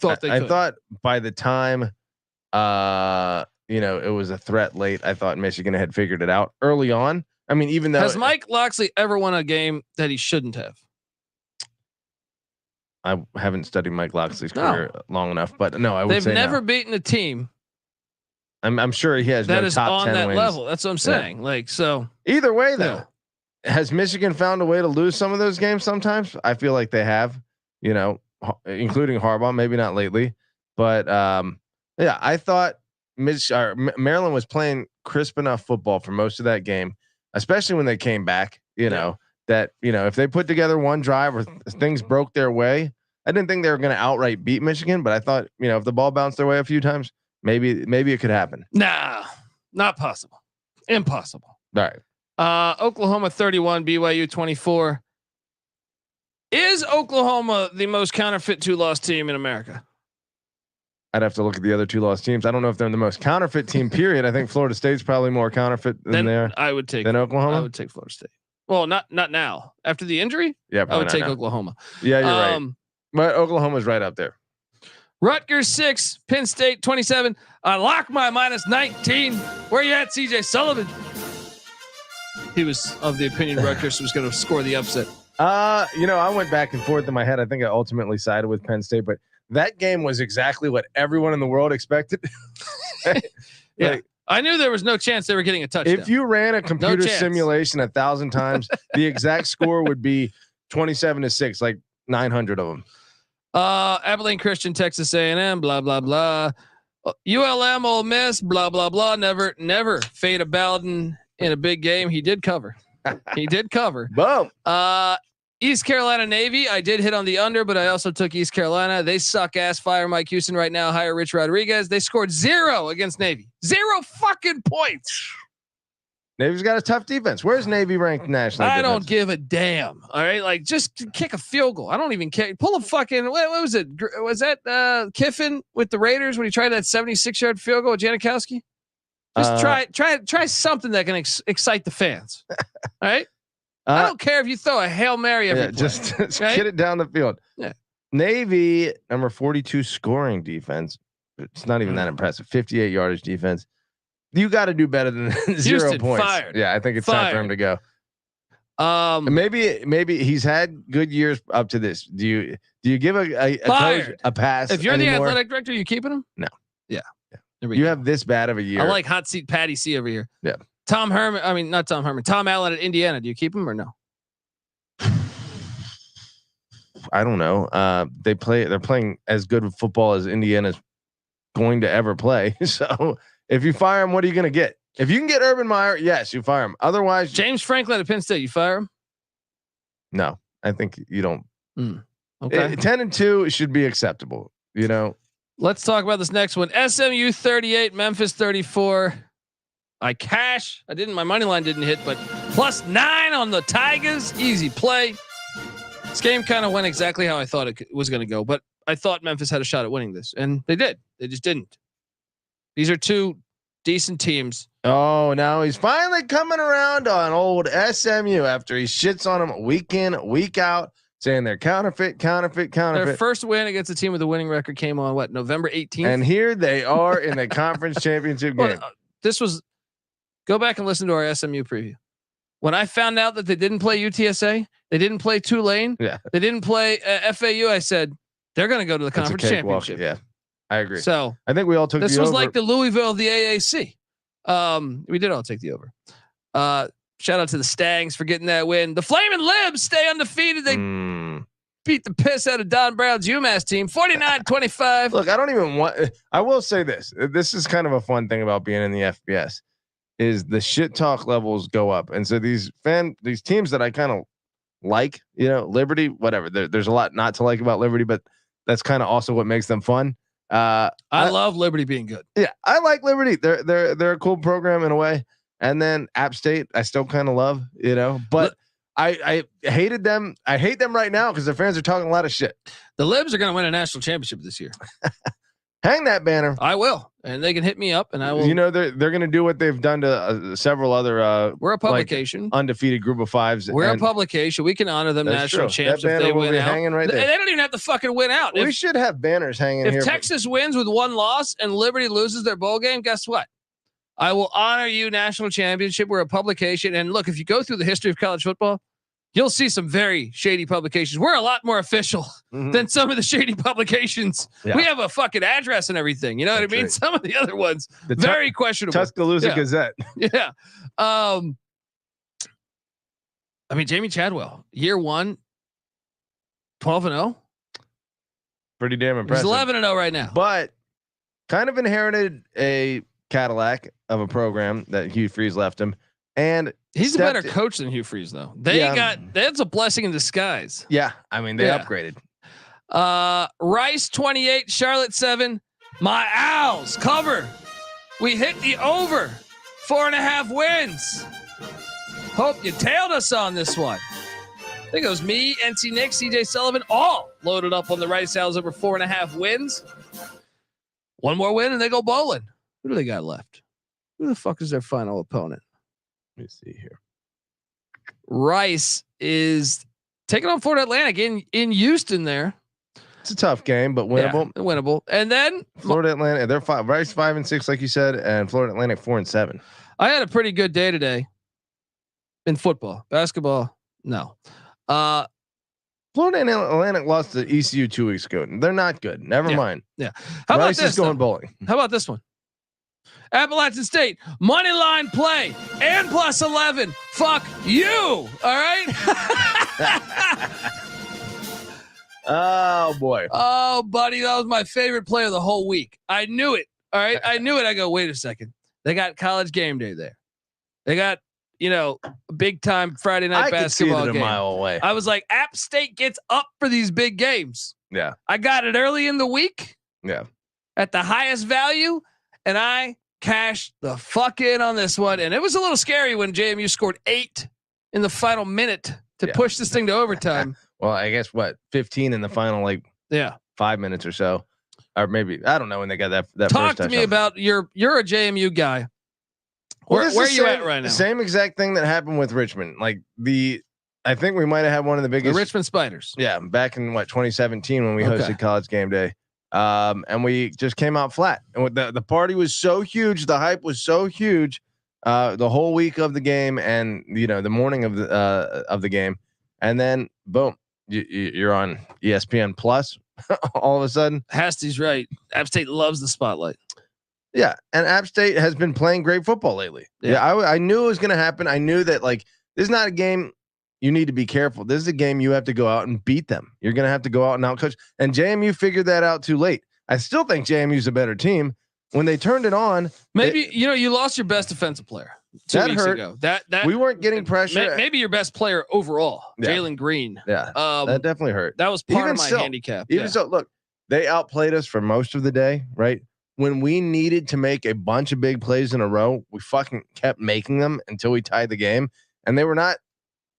thought they could. I thought by the time it was a threat late, I thought Michigan had figured it out early on. I mean, even though has Mike Loxley ever won a game that he shouldn't have? I haven't studied Mike Loxley's career long enough, but no, I would They've say never no. beaten a team I'm sure he has that no is top on 10 that wins. level. That's what I'm saying. Like, so Either way, though, has Michigan found a way to lose some of those games? Sometimes I feel like they have, including Harbaugh. Maybe not lately, but I thought Maryland was playing crisp enough football for most of that game, especially when they came back. That if they put together one drive or things broke their way, I didn't think they were going to outright beat Michigan, but I thought if the ball bounced their way a few times, maybe it could happen. nah, not possible. Impossible. All right. Oklahoma 31, BYU 24. Is Oklahoma the most counterfeit 2-loss team in America? I'd have to look at the other 2 lost teams. I don't know if they're the most counterfeit team. Period. I think Florida State's probably more counterfeit than there. I would take than Oklahoma. I would take Florida State. Well, not now. After the injury, Yeah, I would take now. Oklahoma. Yeah, you're right. But Oklahoma's right up there. Rutgers 6, Penn State 27. I lock my -19. Where you at, CJ Sullivan? He was of the opinion Rutgers was going to score the upset. I went back and forth in my head. I think I ultimately sided with Penn State, but that game was exactly what everyone in the world expected. Yeah. Like, I knew there was no chance they were getting a touchdown. if you ran a computer chance. simulation 1,000 times, the exact score would be 27-6, like 900 of them. Abilene Christian, Texas A&M, blah, blah, blah. ULM, Ole Miss, blah, blah, blah. Never fade a Bowden in a big game. He did cover. Boom. East Carolina Navy. I did hit on the under, but I also took East Carolina. They suck ass. Fire Mike Houston right now. Hire Rich Rodriguez. They scored 0 against Navy. 0 fucking points. Navy's got a tough defense. Where's Navy ranked nationally? I don't give a damn. All right. Like just kick a field goal. I don't even care. Pull a fucking, what was it? Was that Kiffin with the Raiders when he tried that 76-yard field goal with Janikowski? Just try something that can excite the fans. All right. I don't care if you throw a Hail Mary every play. Just right? get it down the field. Yeah. Navy, number 42 scoring defense. It's not even that impressive. 58 yardage defense. You got to do better than 0 Houston points. fired. Yeah, I think it's time for him to go. And maybe he's had good years up to this. Do you give a coach a pass? If you're anymore? the athletic director, you keeping him? No. Yeah. You have this bad of a year. I like hot seat Patty C over here. Yeah. Tom Allen at Indiana. Do you keep him or no? I don't know. They're playing as good of football as Indiana's going to ever play. So if you fire him, what are you going to get? If you can get Urban Meyer, yes, you fire him. Otherwise, James Franklin at Penn State, you fire him? No, I think you don't. Okay. 10-2 should be acceptable. Let's talk about this next one. SMU 38, Memphis 34. I didn't. My money line didn't hit, but +9 on the Tigers. Easy play. This game kind of went exactly how I thought it was going to go, but I thought Memphis had a shot at winning this, and they did. They just didn't. These are two decent teams. Oh, now he's finally coming around on old SMU after he shits on them week in, week out, saying they're counterfeit. Their first win against a team with a winning record came on November 18th. And here they are in the conference championship game. Go back and listen to our SMU preview. When I found out that they didn't play UTSA, they didn't play Tulane, they didn't play FAU, I said they're going to go to the conference championship. Yeah, I agree. So I think we all took this the was over. like the Louisville of the AAC. We did all take the over. Shout out to the Stangs for getting that win. The Flaming Libs stay undefeated. They beat the piss out of Don Brown's UMass team, 49-25. Look, I don't even want. I will say this. This is kind of a fun thing about being in the FBS. Is the shit talk levels go up, and so these teams that I kind of like, Liberty, whatever. There's a lot not to like about Liberty, but that's kind of also what makes them fun. I love Liberty being good. Yeah, I like Liberty. They're a cool program in a way. And then App State, I still kind of love, but I hated them. I hate them right now because their fans are talking a lot of shit. The Libs are going to win a national championship this year. Hang that banner. I will, and they can hit me up, and I will. They're going to do what they've done to several other. We're a publication, undefeated group of fives. We're a publication. We can honor them national champs if they win out. Right there. They don't even have to fucking win out. We should have banners hanging here. If Texas wins with 1 loss and Liberty loses their bowl game, guess what? I will honor you, national championship. We're a publication, and look, if you go through the history of college football, you'll see some very shady publications. We're a lot more official than some of the shady publications. Yeah. We have a fucking address and everything. You know what I mean? Right. Some of the other ones, very questionable. Tuscaloosa Gazette. Yeah. Jamie Chadwell, year 1, 12-0. Pretty damn impressive. He's 11-0 right now. But kind of inherited a Cadillac of a program that Hugh Freeze left him. And he's a better coach than Hugh Freeze, though. That's a blessing in disguise. Yeah. They upgraded. Rice 28, Charlotte 7. My Owls cover. We hit the over. 4.5 wins. Hope you tailed us on this one. I think it was me, NC Nick, CJ Sullivan, all loaded up on the Rice Owls over 4.5 wins. One more win and they go bowling. Who do they got left? Who the fuck is their final opponent? Let me see here. Rice is taking on Florida Atlantic in Houston there. It's a tough game, but winnable. Yeah, winnable. And then Florida Atlantic, they're Rice 5-6, like you said, and Florida Atlantic 4-7. I had a pretty good day today in football. Basketball, no. Florida Atlantic lost to ECU 2 weeks ago. They're not good. Never mind. Yeah. How about Rice this? is going though? bowling. How about this one? Appalachian State money line play and plus 11. Fuck you. All right. Oh boy. Oh, buddy, that was my favorite play of the whole week. I knew it. All right, I knew it. I go, wait a second. They got College Game Day there. They got big time Friday night I could see basketball it a game. mile away. I was like, App State gets up for these big games. Yeah. I got it early in the week. Yeah. At the highest value, and I cashed the fuck in on this one. And it was a little scary when JMU scored 8 in the final minute to push this thing to overtime. Well, I guess 15 in the final 5 minutes or so, or maybe I don't know when they got that. Talk first to me about you're a JMU guy. Where are you at right now? Same exact thing that happened with Richmond. I think we might have had one of the biggest The Richmond Spiders. Yeah, back in 2017 when we hosted College Game Day, and we just came out flat. And the party was so huge, the hype was so huge, the whole week of the game, and the morning of the game, and then boom, you're on ESPN Plus all of a sudden. Hasty's right. App State loves the spotlight. Yeah, and App State has been playing great football lately. Yeah, I knew it was going to happen. I knew that this is not a game you need to be careful. This is a game you have to go out and beat them. You're going to have to go out and outcoach. And JMU figured that out too late. I still think JMU's a better team. When they turned it on, maybe you lost your best defensive player 2 weeks ago. That we weren't getting pressure. Maybe your best player overall, Jalen Green. Yeah, that definitely hurt. That was part of my handicap. Even so, look, they outplayed us for most of the day, right? When we needed to make a bunch of big plays in a row, we fucking kept making them until we tied the game. And they were not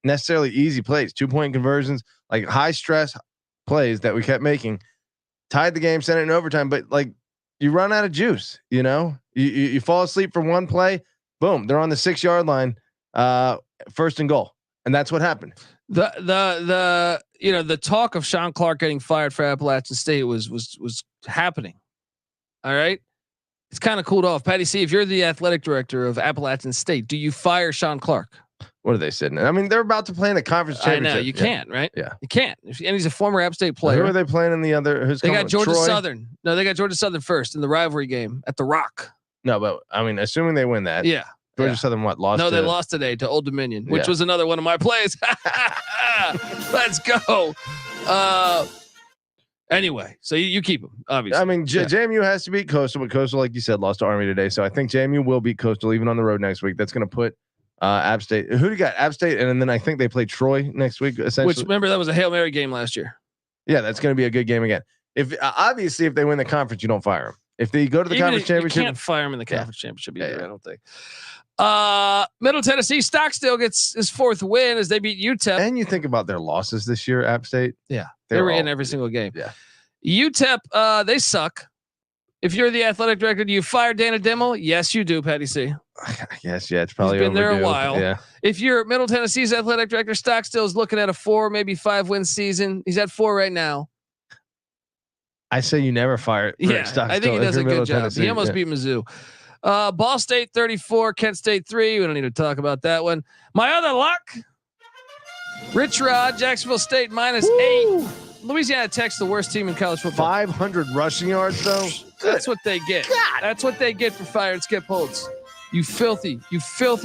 necessarily easy plays, 2-point conversions, like high stress plays that we kept making, tied the game, sent it in overtime. But you run out of juice, you fall asleep for one play, boom, they're on the 6-yard line, first and goal. And that's what happened. The talk of Sean Clark getting fired for Appalachian State was happening. All right. It's kind of cooled off. Patty C, if you're the athletic director of Appalachian State, do you fire Sean Clark? What are they sitting? I mean, they're about to play in the conference championship. I know you can't, right? Yeah, you can't. And he's a former App State player. Who are they playing in the other? They got Georgia Southern. No, they got Georgia Southern first in the rivalry game at the Rock. No, but I mean, assuming they win that, yeah. Georgia Southern lost? No, they lost today to Old Dominion, which was another one of my plays. Let's go. Anyway, so you keep them, obviously. I mean, JMU has to beat Coastal, but Coastal, like you said, lost to Army today. So I think JMU will beat Coastal even on the road next week. That's going to put App State. Who do you got? App State, and then I think they play Troy next week. Essentially, which remember that was a Hail Mary game last year. Yeah, that's going to be a good game again. If obviously if they win the conference, you don't fire them. If they go to the conference championship, you can't fire them in the conference championship either. I don't think. Middle Tennessee, Stockstill gets his 4th win as they beat UTEP. And you think about their losses this year, App State. Yeah, they were in every single game. Yeah, UTEP, they suck. If you're the athletic director, do you fire Dana Dimmel? Yes, you do, Patty C. Yes, it's probably He's been overdue. there a while. Yeah. If you're Middle Tennessee's athletic director, Stockstill is looking at a 4, maybe 5 win season. He's at 4 right now. I say you never fire. Yeah, I think he does a good job. Tennessee. He almost beat Mizzou. Ball State 34, Kent State 3. We don't need to talk about that one. My other luck, Rich Rod, Jacksonville State -8. Louisiana Tech's the worst team in college football. 500 rushing yards, though. That's what they get. God. That's what they get for firing Skip Holtz. You filthy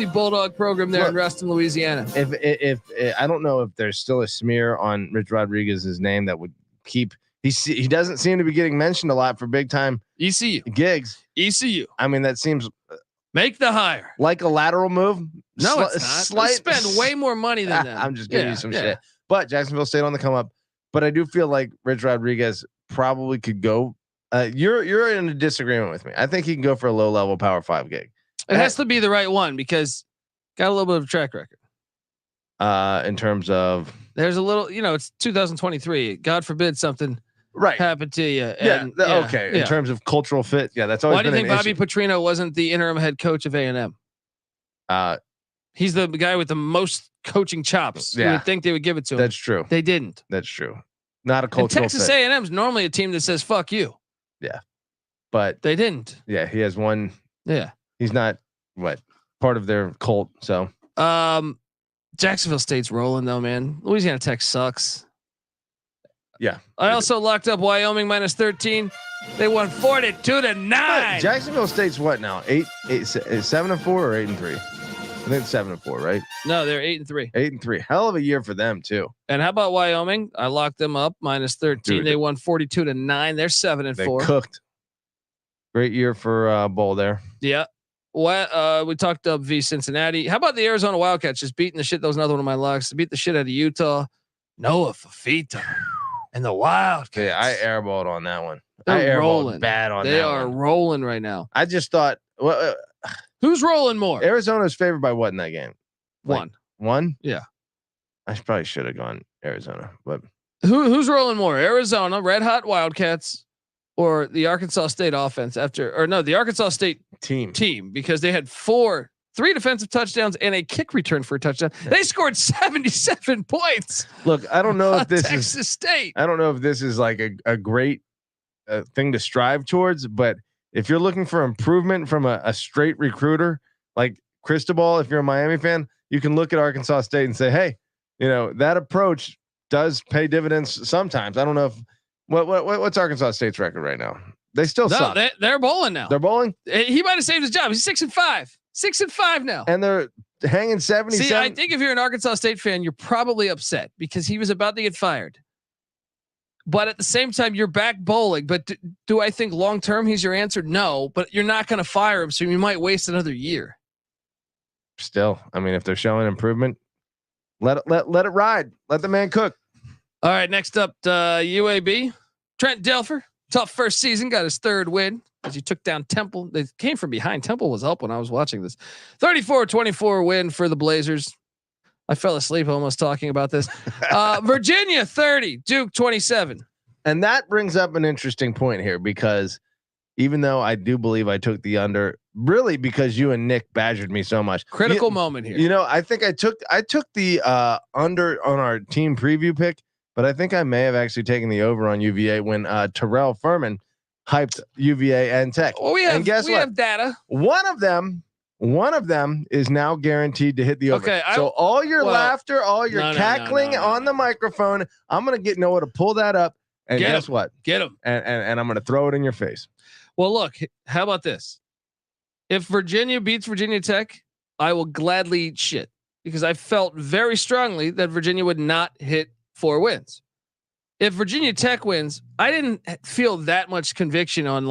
Bulldog program there in Ruston, Louisiana. If I don't know if there's still a smear on Rich Rodriguez's name that would keep. He doesn't seem to be getting mentioned a lot for big time ECU gigs. ECU. I mean, that seems make the hire like a lateral move. No, it's not. Spend way more money than that. I'm just giving you some shit. But Jacksonville State on the come up. But I do feel like Rich Rodriguez probably could go. You're in a disagreement with me. I think he can go for a low level Power 5 gig. It has to be the right one because got a little bit of a track record. In terms of there's a little, it's 2023. God forbid something happened to you. And, okay. In terms of cultural fit, that's always. Why do you think Bobby Petrino wasn't the interim head coach of A&M? He's the guy with the most coaching chops. You would think they would give it to him. That's true. They didn't. That's true. Not a cultural and Texas fit. A&M is normally a team that says "fuck you." Yeah, but they didn't. Yeah, he has one. Yeah, he's not part of their cult. So, Jacksonville State's rolling though, man. Louisiana Tech sucks. Yeah. I also locked up Wyoming -13. They won 42-9. Jacksonville State's what now? 7-4 or 8-3? I think 7-4, right? No, they're 8-3. 8-3. Hell of a year for them too. And how about Wyoming? I locked them up -13. Dude, they won 42-9. They're 7-4. They cooked. Great year for Bowl there. Yeah. What we talked up v Cincinnati. How about the Arizona Wildcats just beating the shit? That was another one of my locks. Beat the shit out of Utah. Noah Fafita and the Wildcats. Yeah, I airballed on that one. They're I airballed rolling. bad on They that are one. rolling right now. I just thought, well, Who's rolling more? Arizona's favored by what in that game? One. One? Yeah. I probably should have gone Arizona, but Who's rolling more? Arizona, Red Hot Wildcats, or the Arkansas State offense the Arkansas State team, because they had 3 defensive touchdowns and a kick return for a touchdown. They scored 77 points. look, I don't know if this Texas is State. I don't know if this is like a great thing to strive towards, but if you're looking for improvement from a straight recruiter like Cristobal, if you're a Miami fan, you can look at Arkansas State and say, hey, that approach does pay dividends sometimes. I don't know if what's Arkansas State's record right now? They still suck. They're bowling now. They're bowling. He might have saved his job. He's 6-5. 6-5 now. And they're hanging 77. See, I think if you're an Arkansas State fan, you're probably upset because he was about to get fired. But at the same time, you're back bowling. But do I think long term he's your answer? No, but you're not going to fire him, so you might waste another year. Still, I mean, if they're showing improvement, let it ride. Let the man cook. All right, next up, UAB. Trent Dilfer, tough first season, got his 3rd win as he took down Temple. They came from behind. Temple was up when I was watching this. 34-24 win for the Blazers. I fell asleep almost talking about this. Virginia 30, Duke 27. And that brings up an interesting point here, because even though I do believe I took the under, really because you and Nick badgered me so much. Critical moment here. I think I took the under on our team preview pick, but I think I may have actually taken the over on UVA when Terrell Furman hyped UVA and Tech. Well, we have have data. One of them is now guaranteed to hit the over. Okay, so all your laughter, all your cackling on the microphone, I'm gonna get Noah to pull that up, and guess what? Get him. And I'm gonna throw it in your face. Well, look, how about this? If Virginia beats Virginia Tech, I will gladly eat shit, because I felt very strongly that Virginia would not hit 4 wins. If Virginia Tech wins, I didn't feel that much conviction on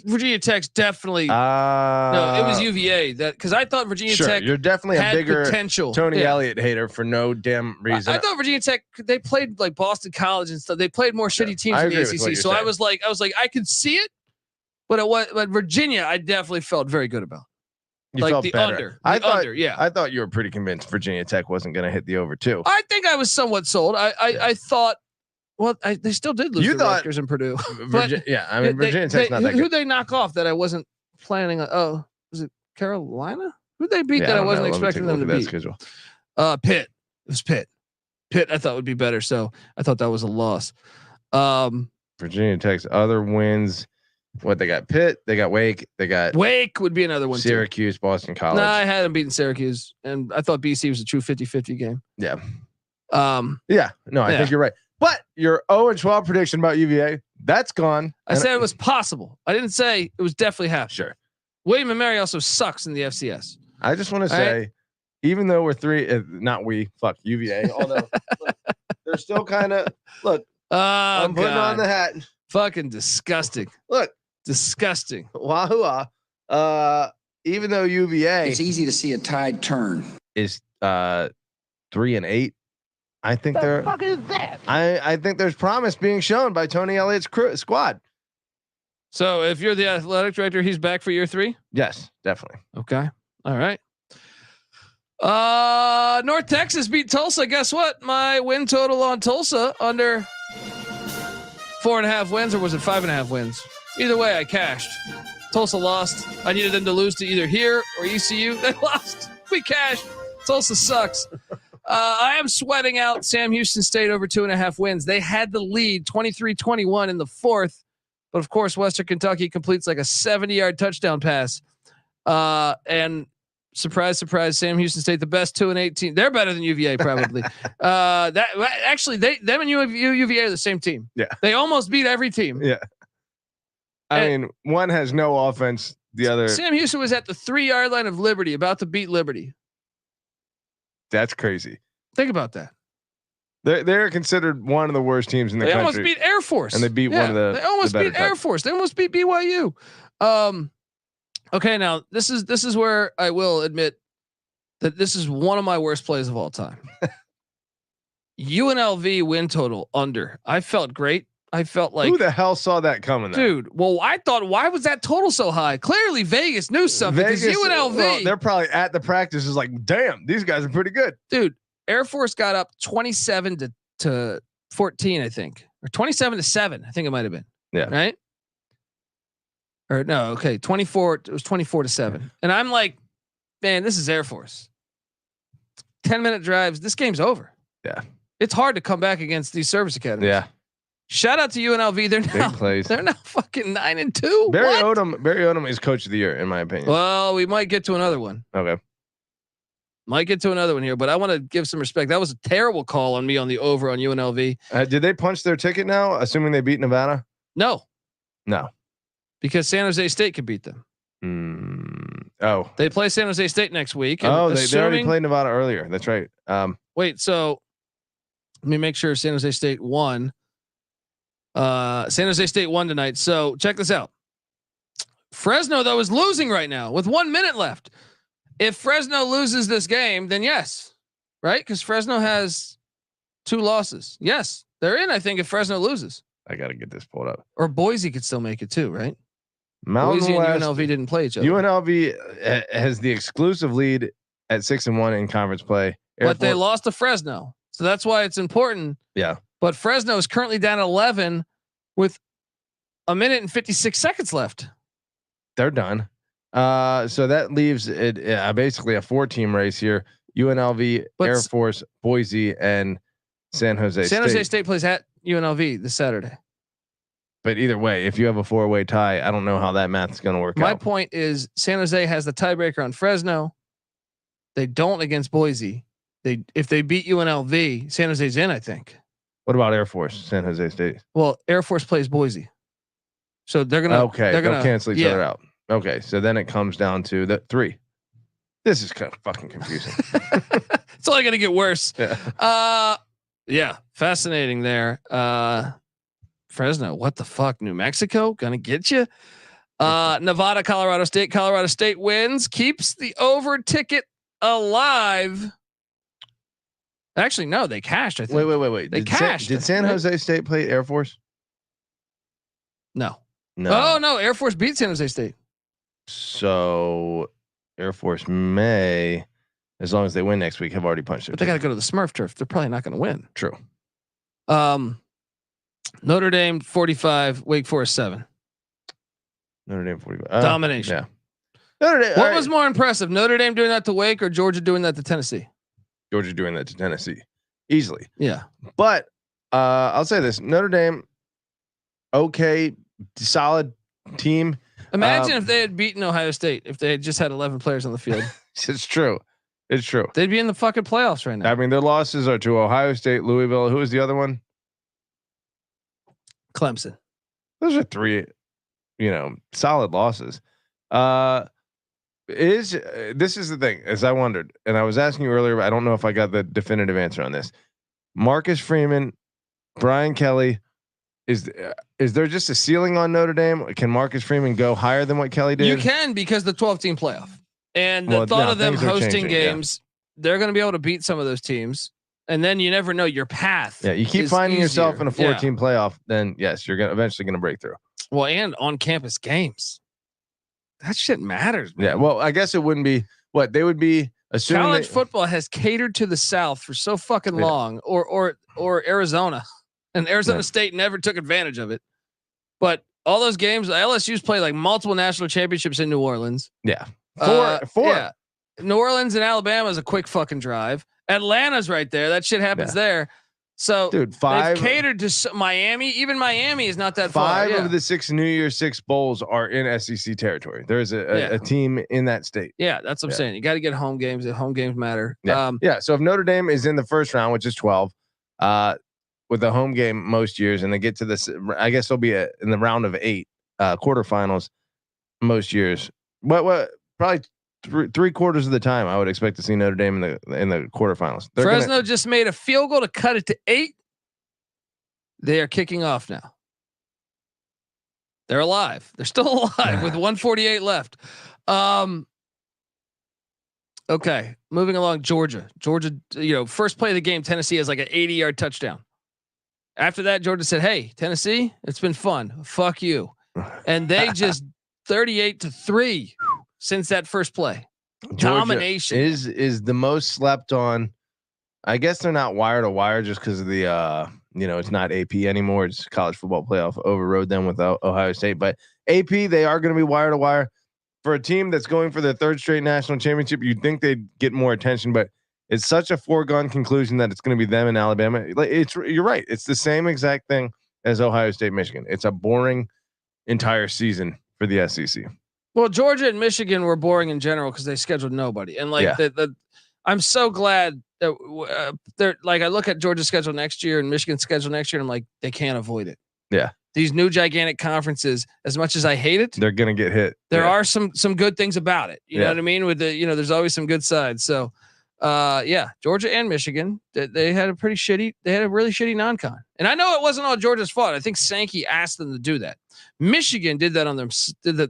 Virginia Tech's definitely. No, it was UVA because I thought Virginia Tech. You're definitely a bigger potential. Tony Elliott hater for no damn reason. I thought Virginia Tech, they played like Boston College and stuff. They played more shitty teams in the ACC. So I was like, I could see it, but Virginia, I definitely felt very good about. You felt the better. under. I thought you were pretty convinced Virginia Tech wasn't going to hit the over too. I think I was somewhat sold. I thought. Well, they still did lose to Rutgers and Purdue. Virginia Tech's not that good. Who'd they knock off that I wasn't planning on? Oh, was it Carolina? Who'd they beat that I wasn't expecting them to beat? Schedule. Pitt. It was Pitt. Pitt I thought would be better, so I thought that was a loss. Virginia Tech's other wins. What they got? Pitt. They got Wake. They got Wake would be another one. Syracuse, too. Boston College. No, I had them beating Syracuse, and I thought BC was a true 50-50 game. Yeah. I think you're right. But your 0-12 prediction about UVA, that's gone. I said it was possible. I didn't say it was definitely happening. Sure. William and Mary also sucks in the FCS. I just want to say, even though we're 3, fuck UVA. Although they're still kind of I'm putting on the hat. Fucking disgusting. Look, disgusting. Wahoo! Even though UVA, it's easy to see a tide turn. Is 3-8. I think The fuck is that? I think there's promise being shown by Tony Elliott's squad. So if you're the athletic director, he's back for year 3? Yes, definitely. Okay. All right. North Texas beat Tulsa. Guess what? My win total on Tulsa under 4.5 wins, or was it 5.5 wins? Either way, I cashed. Tulsa lost. I needed them to lose to either here or ECU. They lost. We cashed. Tulsa sucks. I am sweating out Sam Houston State over 2.5 wins. They had the lead 23-21 in the 4th. But of course, Western Kentucky completes like a 70-yard touchdown pass. And Surprise, surprise. Sam Houston State, the best 2-18. They're better than UVA probably. Them and UVA are the same team. Yeah. They almost beat every team. Yeah. I mean, one has no offense. The other. Sam Houston was at the 3-yard line of Liberty, about to beat Liberty. That's crazy. Think about that. They're considered one of the worst teams in the country. They almost beat Air Force, and they beat one of the. They almost beat Air Force. They almost beat BYU. Okay, now this is where I will admit that this is one of my worst plays of all time. UNLV win total under. I felt great. I felt like, who the hell saw that coming, dude? Well, I thought, why was that total so high? Clearly, Vegas knew something. Because UNLV, well, they're probably at the practices like, damn, these guys are pretty good, dude. Air Force got up 27 to 14, I think, or 27-7. I think it might have been. Yeah. Right. Or no, okay, 24. It was 24-7, and I'm like, man, this is Air Force. 10-minute drives. This game's over. Yeah. It's hard to come back against these service academies. Yeah. Shout out to UNLV. They're now fucking 9-2. Barry Odom is coach of the year, in my opinion. Well, we might get to another one. Okay. Might get to another one here, but I want to give some respect. That was a terrible call on me on the over on UNLV. Did they punch their ticket now, assuming they beat Nevada? No. Because San Jose State could beat them. Oh. They play San Jose State next week. They already played Nevada earlier. That's right. Wait, so let me make sure San Jose State won. San Jose State won tonight. So check this out. Fresno, though, is losing right now with 1 minute left. If Fresno loses this game, then yes, right? Because Fresno has 2 losses. Yes, they're in, I think, if Fresno loses. I got to get this pulled up. Or Boise could still make it too, right? Mountain Boise West, and UNLV didn't play each other. UNLV has the exclusive lead at 6-1 in conference play. But they lost to Fresno. So that's why it's important. Yeah. But Fresno is currently down 11 with 1 minute and 56 seconds left. They're done. So that leaves it basically a 4-team race here. UNLV, Air Force, Boise, and San Jose State. San Jose State plays at UNLV this Saturday. But either way, if you have a 4-way tie, I don't know how that math is going to work out. My point is San Jose has the tiebreaker on Fresno. They don't against Boise. If they beat UNLV, San Jose's in, I think. What about Air Force, San Jose State? Well, Air Force plays Boise. So they're going to they'll cancel each other out. Okay, so then it comes down to the 3. This is kind of fucking confusing. It's only going to get worse. Yeah. Yeah, fascinating there. Fresno, what the fuck? New Mexico gonna get you. Nevada, Colorado State. Colorado State wins, keeps the over ticket alive. Actually, no, they cashed. I think. Wait. They cashed. Did San Jose State play Air Force? No. No. Oh no, Air Force beat San Jose State. So Air Force may, as long as they win next week, have already punched it. But they got to go to the Smurf turf. They're probably not going to win. True. Notre Dame 45, Wake Forest 7. Notre Dame 45. Domination. Yeah. Notre Dame. What was more impressive, Notre Dame doing that to Wake or Georgia doing that to Tennessee? Georgia doing that to Tennessee easily. Yeah. But I'll say this: Notre Dame, okay, solid team. Imagine if they had beaten Ohio State, if they had just had 11 players on the field. It's true. It's true. They'd be in the fucking playoffs right now. I mean, their losses are to Ohio State, Louisville. Who was the other one? Clemson. Those are 3, solid losses. This is the thing, as I wondered, and I was asking you earlier, but I don't know if I got the definitive answer on this. Marcus Freeman, Brian Kelly, is there just a ceiling on Notre Dame? Can Marcus Freeman go higher than what Kelly did? You can, because the 12-team playoff and the thought of them hosting games, they're going to be able to beat some of those teams. And then you never know your path. Yeah, you keep finding yourself in a 4-team playoff, then yes, you're eventually going to break through. Well, and on campus games. That shit matters, man. Yeah, well, I guess it wouldn't be what they would be assuming. College football has catered to the South for so fucking long, or Arizona, and Arizona State never took advantage of it. But all those games, LSU's played like multiple national championships in New Orleans. Yeah, four. Yeah. New Orleans and Alabama is a quick fucking drive. Atlanta's right there. That shit happens there. So Dude, they've catered to Miami. Even Miami is not that far. Five of the 6 New Year's 6 bowls are in SEC territory. There's a team in that state. Yeah, that's what I'm saying. You got to get home games. The home games matter. Yeah. So if Notre Dame is in the first round, which is 12, with a home game most years, and they get to this, I guess they'll be in the round of 8 quarterfinals most years. What probably 3/4 of the time I would expect to see Notre Dame in the quarterfinals. Fresno just made a field goal to cut it to 8. They are kicking off now. They're alive. They're still alive with 148 left. Okay, moving along. Georgia, first play of the game, Tennessee has like an 80-yard touchdown. After that, Georgia said, "Hey, Tennessee, it's been fun. Fuck you," and they just 38-3 since that first play. Georgia Domination is the most slept on. I guess they're not wire to wire just because of the it's not AP anymore. It's college football playoff overrode them with Ohio State, but AP, they are going to be wire to wire. For a team that's going for their 3rd straight national championship, you'd think they'd get more attention, but it's such a foregone conclusion that it's going to be them in Alabama. You're right. It's the same exact thing as Ohio State, Michigan. It's a boring entire season for the SEC. Well, Georgia and Michigan were boring in general because they scheduled nobody, and I'm so glad that they're like, I look at Georgia's schedule next year and Michigan's schedule next year, and I'm like, they can't avoid it. Yeah. These new gigantic conferences, as much as I hate it, they're going to get hit. There are some good things about it. You know what I mean? With the, there's always some good sides. So, Georgia and Michigan, they had a really shitty non-con. And I know it wasn't all Georgia's fault. I think Sankey asked them to do that. Michigan did that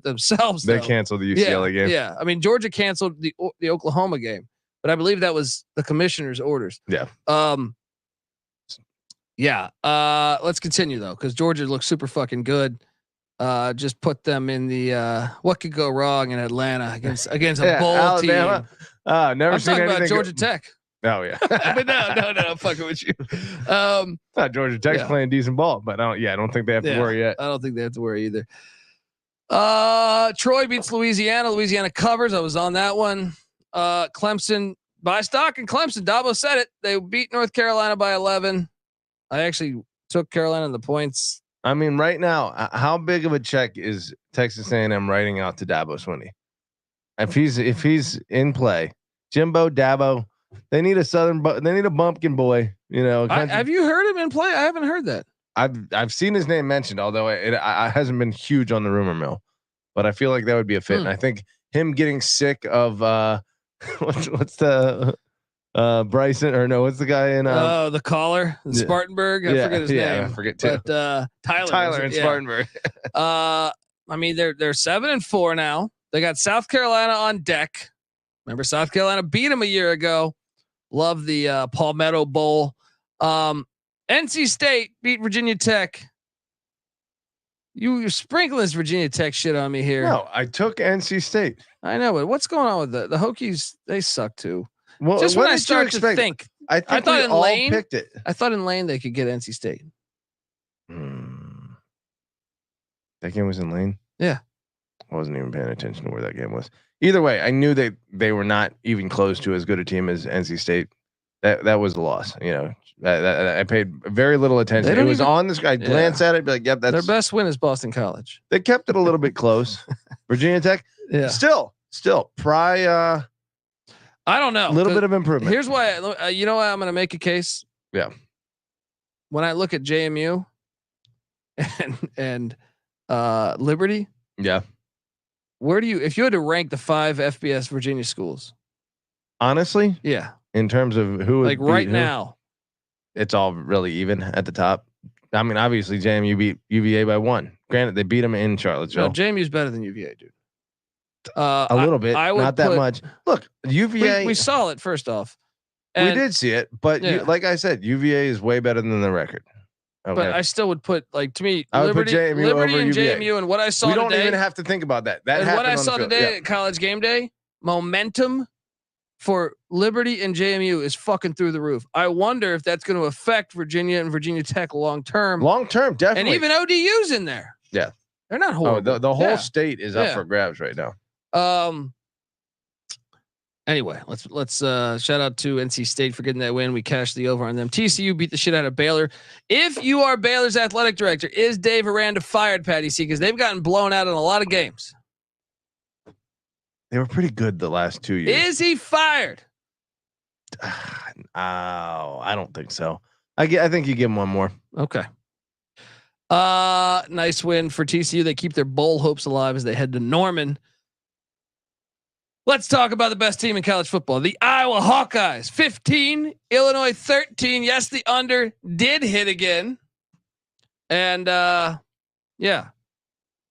themselves. They canceled the UCLA game. Yeah. I mean, Georgia canceled the Oklahoma game, but I believe that was the commissioner's orders. Yeah. Let's continue though, because Georgia looks super fucking good. Just put them in the what could go wrong in Atlanta against a bowl Alabama. team. Never I'm seen talking anything about Georgia Tech. Oh yeah. But no, I'm fucking with you. Georgia Tech's playing decent ball, but I don't think they have to worry yet. I don't think they have to worry either. Troy beats Louisiana. Louisiana covers. I was on that one. Clemson, buy stock in Clemson. Dabo said it. They beat North Carolina by 11. I actually took Carolina in the points. I mean, right now, how big of a check is Texas A&M writing out to Dabo Swinney? If he's in play, Jimbo, Dabo, they need a bumpkin boy. Have you heard him in play? I haven't heard that. I've seen his name mentioned, although it hasn't been huge on the rumor mill. But I feel like that would be a fit. And I think him getting sick of what's the Bryson, or no, what's the guy in the caller, Spartanburg? I forget his name. I forget too. But Tyler in Spartanburg. I mean, they're 7-4 now. They got South Carolina on deck. Remember, South Carolina beat them a year ago. Love the Palmetto Bowl. NC State beat Virginia Tech. You're sprinkling this Virginia Tech shit on me here. No, I took NC State. I know, but what's going on with the Hokies? They suck too. Well, just when I start to think, I thought in Lane picked it. I thought in Lane they could get NC State. That game was in Lane. Yeah, I wasn't even paying attention to where that game was. Either way, I knew they were not even close to as good a team as NC State. That was the loss. I paid very little attention. It was on this guy. Glance at it, be like, "Yep, that's their best win is Boston College." They kept it a little bit close. Virginia Tech, still, I don't know. A little bit of improvement. Here's why. Why I'm going to make a case. Yeah. When I look at JMU and Liberty. Yeah. If you had to rank the 5 FBS Virginia schools? Honestly. Yeah. In terms of who, like right now, it's all really even at the top. I mean, obviously JMU beat UVA by 1. Granted, they beat them in Charlottesville. No, JMU's better than UVA, dude. A little bit, not that much. Look, UVA. We saw it first off. We did see it, but like I said, UVA is way better than the record. Okay. But I still would put, like, to me, I would Liberty, put JMU Liberty over and UVA. JMU, and what I saw today. We don't even have to think about that. And what I saw today at College Game Day, momentum for Liberty and JMU is fucking through the roof. I wonder if that's going to affect Virginia and Virginia Tech long term. Long term, definitely. And even ODU's in there. Yeah, they're not horrible. The whole state is up for grabs right now. Anyway, let's shout out to NC State for getting that win. We cashed the over on them. TCU beat the shit out of Baylor. If you are Baylor's athletic director, is Dave Aranda fired, Patty C? Because they've gotten blown out in a lot of games. They were pretty good the last 2 years. Is he fired? Oh, I don't think so. I think you give him one more. Okay. Nice win for TCU. They keep their bowl hopes alive as they head to Norman. Let's talk about the best team in college football. The Iowa Hawkeyes, 15, Illinois 13. Yes, the under did hit again. And yeah.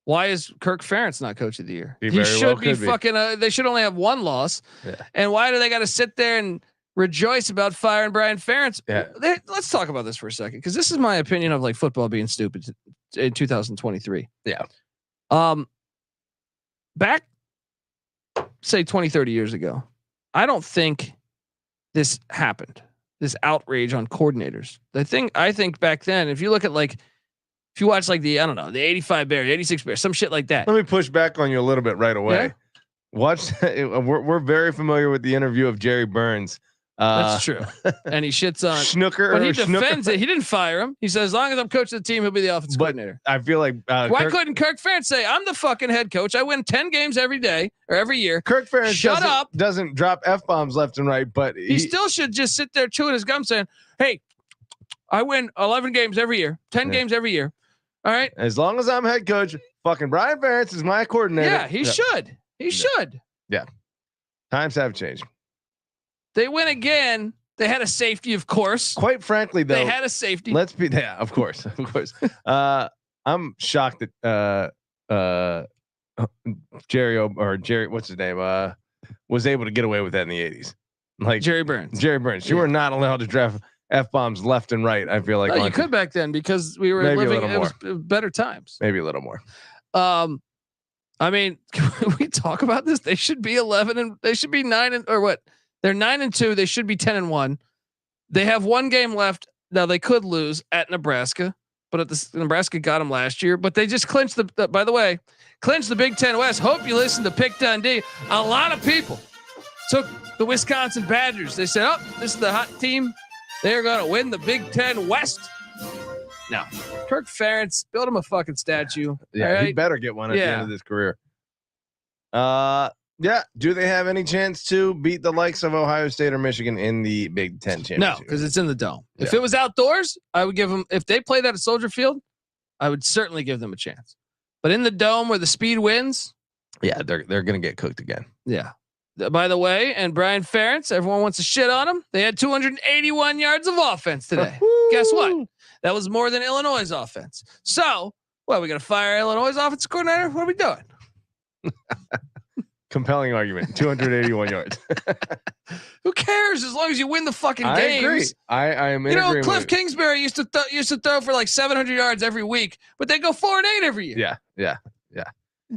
Why is Kirk Ferentz not coach of the year? He should be fucking they should only have one loss. Yeah. And why do they got to sit there and rejoice about firing Brian Ferentz? Yeah. Let's talk about this for a second, because this is my opinion of like football being stupid in 2023. Yeah. Back say 20, 30 years ago, I don't think this happened. This outrage on coordinators. I think back then, if you look at if you watch the 85 Bears, 86 Bears, some shit like that. Let me push back on you a little bit right away. Yeah? Watch. We're very familiar with the interview of Jerry Burns. That's true. And he shits on Schnooker, but he defends it. He didn't fire him. He says, as long as I'm coaching the team, he'll be the offensive coordinator. I feel like why couldn't Kirk Ferentz say, I'm the fucking head coach. I win 10 games every day or every year. Kirk Ferentz doesn't drop F-bombs left and right, but he still should just sit there chewing his gum saying, hey, I win 11 games every year, 10 games every year. All right. As long as I'm head coach, fucking Brian Ferentz is my coordinator. Yeah, he should. He should. Yeah. Times have changed. They win again. They had a safety, of course. Quite frankly, though, they had a safety. Of course. I'm shocked that Jerry, what's his name, was able to get away with that in the 80s. Like Jerry Burns. You were not allowed to draft F-bombs left and right. I feel like you could back then because we were living. It was better times. Maybe a little more. I mean, can we talk about this? They should be 11 and they should be 9 or what? They're 9-2. They should be 10-1. They have one game left. Now they could lose at Nebraska, but Nebraska got them last year. But they just clinched by the way, clinched the Big Ten West. Hope you listen to Pick Dundee. A lot of people took the Wisconsin Badgers. They said, "Oh, this is the hot team. They're going to win the Big Ten West." No, Kirk Ferentz, build him a fucking statue. Yeah, right? He better get one at the end of his career. Yeah. Do they have any chance to beat the likes of Ohio State or Michigan in the Big Ten championship? No, because it's in the dome. If it was outdoors, I would give them. If they played that at Soldier Field, I would certainly give them a chance. But in the dome where the speed wins, yeah, they're going to get cooked again. Yeah. By the way, and Brian Ferentz, everyone wants to shit on him. They had 281 yards of offense today. Guess what? That was more than Illinois' offense. So, we got to fire Illinois' offensive coordinator? What are we doing? Compelling argument. 281 yards. Who cares? As long as you win the fucking games. I agree. I am. Cliff Kingsbury used to throw for like 700 yards every week, but they go 4-8 every year. Yeah.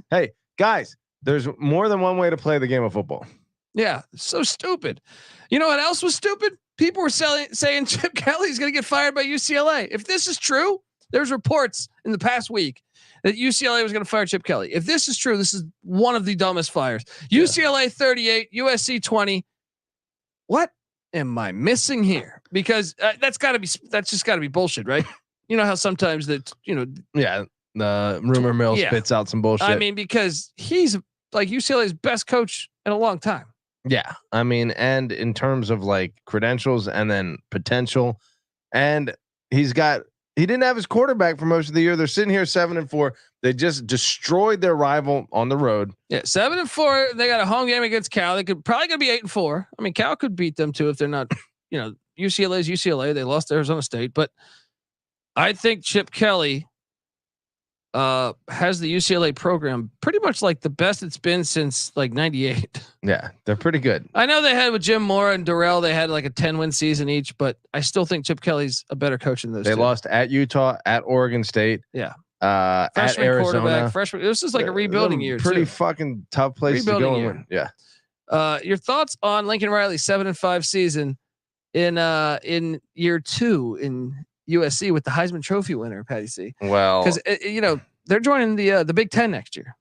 Hey guys, there's more than one way to play the game of football. Yeah, so stupid. You know what else was stupid? People were saying Chip Kelly's going to get fired by UCLA. If this is true, there's reports in the past week that UCLA was going to fire Chip Kelly. If this is true, this is one of the dumbest fires. Yeah. UCLA 38, USC 20. What am I missing here? Because that's just got to be bullshit, right? You know how sometimes yeah, the rumor mill spits out some bullshit. I mean, because he's like UCLA's best coach in a long time. Yeah, I mean, and in terms of like credentials and then potential, and he didn't have his quarterback for most of the year. They're sitting here 7-4. They just destroyed their rival on the road. Yeah, 7-4. They got a home game against Cal. They could probably gonna be 8-4. I mean, Cal could beat them too if they're not. UCLA's UCLA. They lost to Arizona State, but I think Chip Kelly has the UCLA program pretty much like the best it's been since like 98. Yeah, they're pretty good. I know they had with Jim Mora and Durrell, they had like a 10-win season each, but I still think Chip Kelly's a better coach than those two. They lost at Utah, at Oregon State. Yeah. At Arizona. Freshman. This is like a rebuilding year. Pretty too. Fucking tough place to go and win. Yeah. Your thoughts on Lincoln Riley's 7-5 season in year 2 in USC with the Heisman Trophy winner, Patty C. Well, because they're joining the Big Ten next year.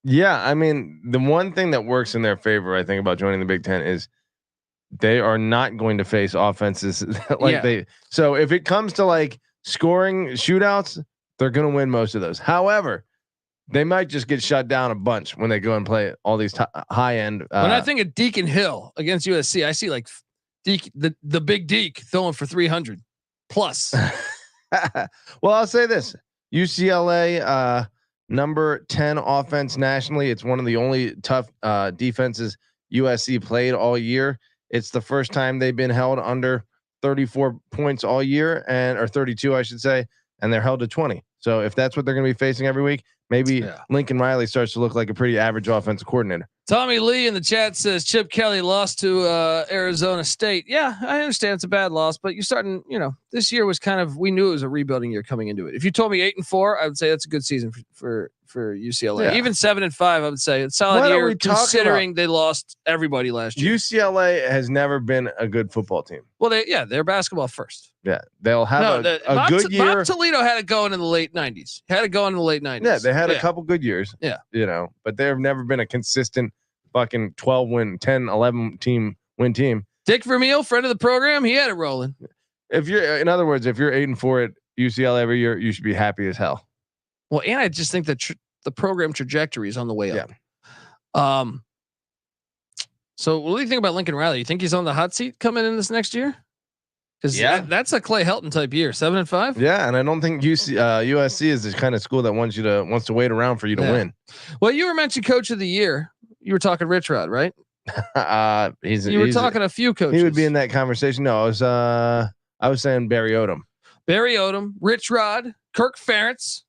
Yeah, I mean, the one thing that works in their favor, I think, about joining the Big Ten is they are not going to face offenses like they. So if it comes to like scoring shootouts, they're going to win most of those. However, they might just get shut down a bunch when they go and play all these high end. When I think of Deacon Hill against USC, I see like the big Deke throwing for 300 plus. Well, I'll say this: UCLA, number 10 offense nationally. It's one of the only tough defenses USC played all year. It's the first time they've been held under 34 points all year, or 32, I should say, and they're held to 20. So if that's what they're going to be facing every week, maybe Lincoln Riley starts to look like a pretty average offensive coordinator. Tommy Lee in the chat says Chip Kelly lost to Arizona State. Yeah, I understand it's a bad loss, but you're starting, this year was kind of, we knew it was a rebuilding year coming into it. If you told me 8-4, I would say that's a good season for UCLA. Yeah. Even 7-5, I would say it's a solid year considering they lost everybody last year. UCLA has never been a good football team. Well, they're basketball first. Yeah, they'll have a good year. Bob Toledo had it going in the late 90s. Yeah, they had a couple good years. Yeah. But they've never been a consistent fucking 12 win, 10, 11 team. Dick Vermeil, friend of the program, he had it rolling. In other words, if you're 8-4 at UCLA every year, you should be happy as hell. Well, and I just think that the program trajectory is on the way up. Yeah. So what do you think about Lincoln Riley? You think he's on the hot seat coming in this next year? Because that's a Clay Helton type year, 7-5. Yeah, and I don't think USC is the kind of school that wants to wait around for you to win. Well, you were mentioned Coach of the Year. You were talking Rich Rod, right? You were talking a few coaches. He would be in that conversation. No, I was saying Barry Odom, Rich Rod, Kirk Ferentz.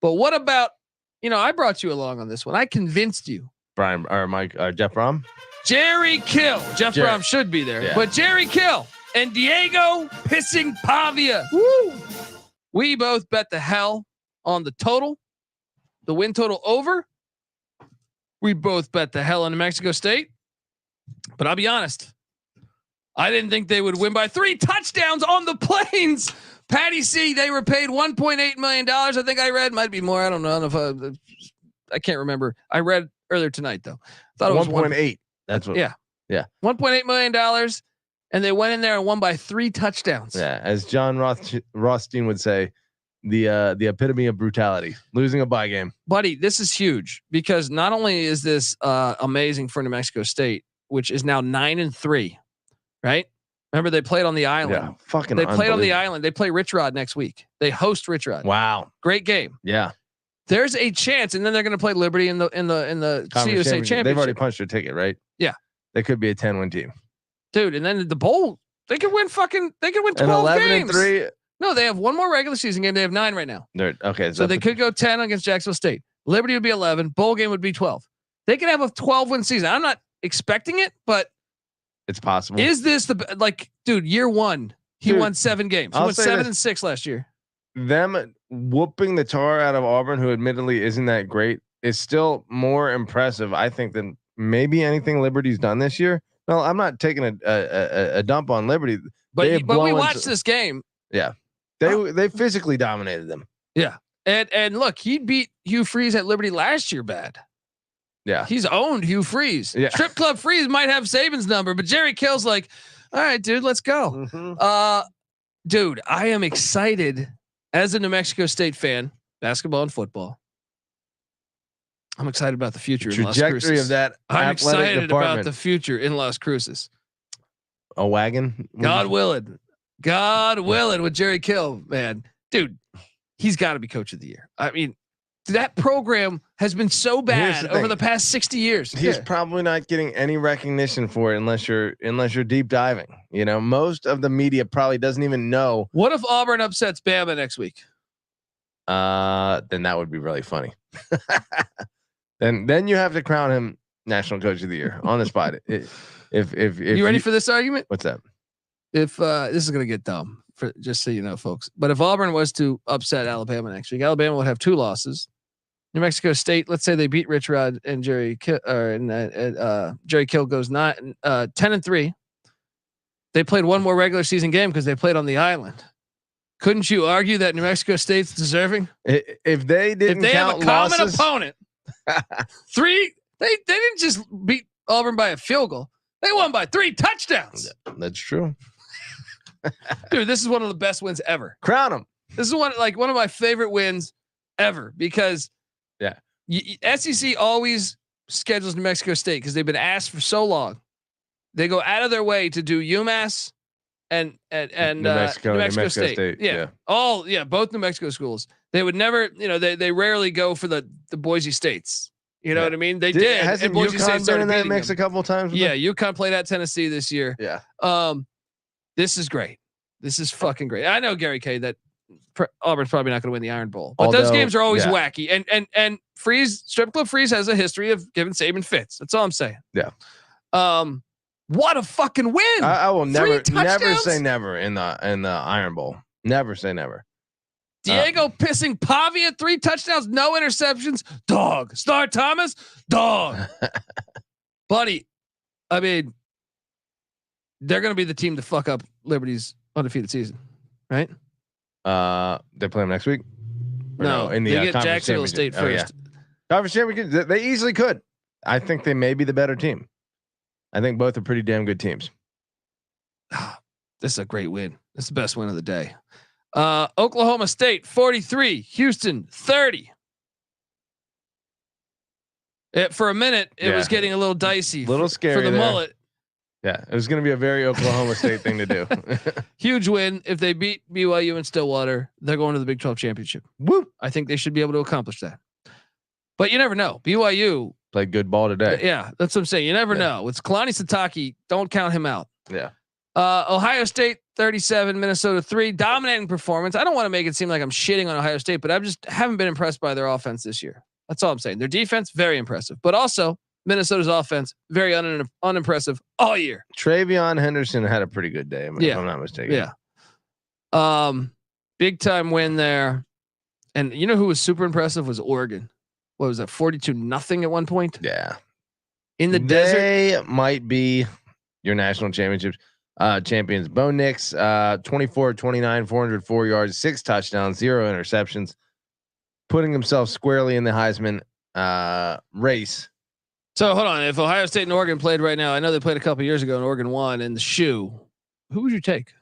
But what about, I brought you along on this one. I convinced you. Jeff Brom. Jerry Kill. Jeff Brom should be there, but Jerry Kill and Diego Pissing Pavia. Woo! We both bet the hell on the total, the win total over. We both bet the hell on New Mexico State, but I'll be honest. I didn't think they would win by 3 touchdowns on the Plains. Patty C, they were paid $1.8 million. I think I read, might be more. I don't know. I can't remember. I read earlier tonight though. Thought it was 1.8. That's what. Yeah. $1.8 million. And they went in there and won by 3 touchdowns. Yeah. As John Rothstein would say, the epitome of brutality, losing a bye game. Buddy, this is huge because not only is this amazing for New Mexico State, which is now 9-3, right? Remember they played on the island. Yeah, they played on the island. They play Rich Rod next week. They host Rich Rod. Wow, great game. Yeah, there's a chance, and then they're going to play Liberty in the CUSA championship. They've already punched their ticket, right? Yeah, they could be a 10-win team, dude. And then the bowl, they could win 12 games. 11-3. No, they have one more regular season game. They have 9 right now. Okay, so they could go 10 against Jacksonville State. Liberty would be 11. Bowl game would be 12. They could have a 12-win season. I'm not expecting it, but it's possible. Is this dude? Year 1, he won 7 games. He won 7-6 last year. Them whooping the tar out of Auburn, who admittedly isn't that great, is still more impressive, I think, than maybe anything Liberty's done this year. No, I'm not taking a dump on Liberty, but we watched this game. Yeah, they physically dominated them. Yeah, and look, he beat Hugh Freeze at Liberty last year. Bad. Yeah, he's owned Hugh Freeze. Yeah. Strip Club Freeze might have Saban's number, but Jerry Kill's like, all right, dude, let's go. Mm-hmm. Dude, I am excited as a New Mexico State fan, basketball and football. I'm excited about the future in Las Cruces. Trajectory of that. I'm excited about the future in Las Cruces. A wagon. God willing with Jerry Kill, man, dude, he's got to be coach of the year. I mean, that program has been so bad over the past 60 years. He's probably not getting any recognition for it unless you're deep diving. Most of the media probably doesn't even know. What if Auburn upsets Bama next week? Then that would be really funny. Then you have to crown him National Coach of the Year on the spot. If you ready for this argument? What's that? If this is gonna get dumb, just so you know, folks. But if Auburn was to upset Alabama next week, Alabama would have 2 losses. New Mexico State, let's say they beat Rich Rod and Jerry Kill, Jerry Kill goes 10-3. They played one more regular season game because they played on the island. Couldn't you argue that New Mexico State's deserving? If they didn't count have a common losses, opponent, Three. They didn't just beat Auburn by a field goal. They won by 3 touchdowns. That's true. Dude, this is one of the best wins ever. Crown them. This is one of my favorite wins ever because SEC always schedules New Mexico State because they've been asked for so long. They go out of their way to do UMass and New Mexico State. Yeah. Both New Mexico schools. They would never, they rarely go for the Boise States. You know what I mean? They did. Hasn't Boise UConn State started been in that beating mix them. a couple of times? Yeah, UConn played at Tennessee this year. Yeah. This is great. This is fucking great. I know, Gary K, that Auburn's probably not going to win the Iron Bowl, but those games are always wacky. And Strip Club Freeze has a history of giving Saban fits. That's all I'm saying. Yeah. What a fucking win! I will never touchdowns? say never in the Iron Bowl. Never say never. Diego pissing Pavia 3 touchdowns, no interceptions. Dog. Star Thomas, dog. Buddy, I mean, they're going to be the team to fuck up Liberty's undefeated season, right? They play them next week. Or No, in the they get Conference Jacksonville State Championship. first. Conference championship. They easily could. I think they may be the better team. I think both are pretty damn good teams. This is a great win. This is the best win of the day. Oklahoma State 43, Houston 30. For a minute, it was getting a little dicey. Little scary for the there. mullet. Yeah, it was going to be a very Oklahoma State thing to do. Huge win. If they beat BYU in Stillwater, they're going to the Big 12 championship. Woo! I think they should be able to accomplish that. But you never know. BYU Played good ball today. Yeah, that's what I'm saying. You never know. It's Kalani Sitake. Don't count him out. Yeah. Ohio State 37, Minnesota 3. Dominating performance. I don't want to make it seem like I'm shitting on Ohio State, but I just haven't been impressed by their offense this year. That's all I'm saying. Their defense, very impressive. But also, Minnesota's offense, very unimpressive all year. Travion Henderson had a pretty good day, if I'm not mistaken. Yeah. Big time win there. And you know who was super impressive was Oregon. What was that? 42-0 at one point? Yeah. In the desert. They might be your national championships champions. Bo Nix, 24-29, 404 yards, 6 touchdowns, 0 interceptions, putting himself squarely in the Heisman race. So hold on. If Ohio State and Oregon played right now, I know they played a couple years ago and Oregon won in the shoe. Who would you take?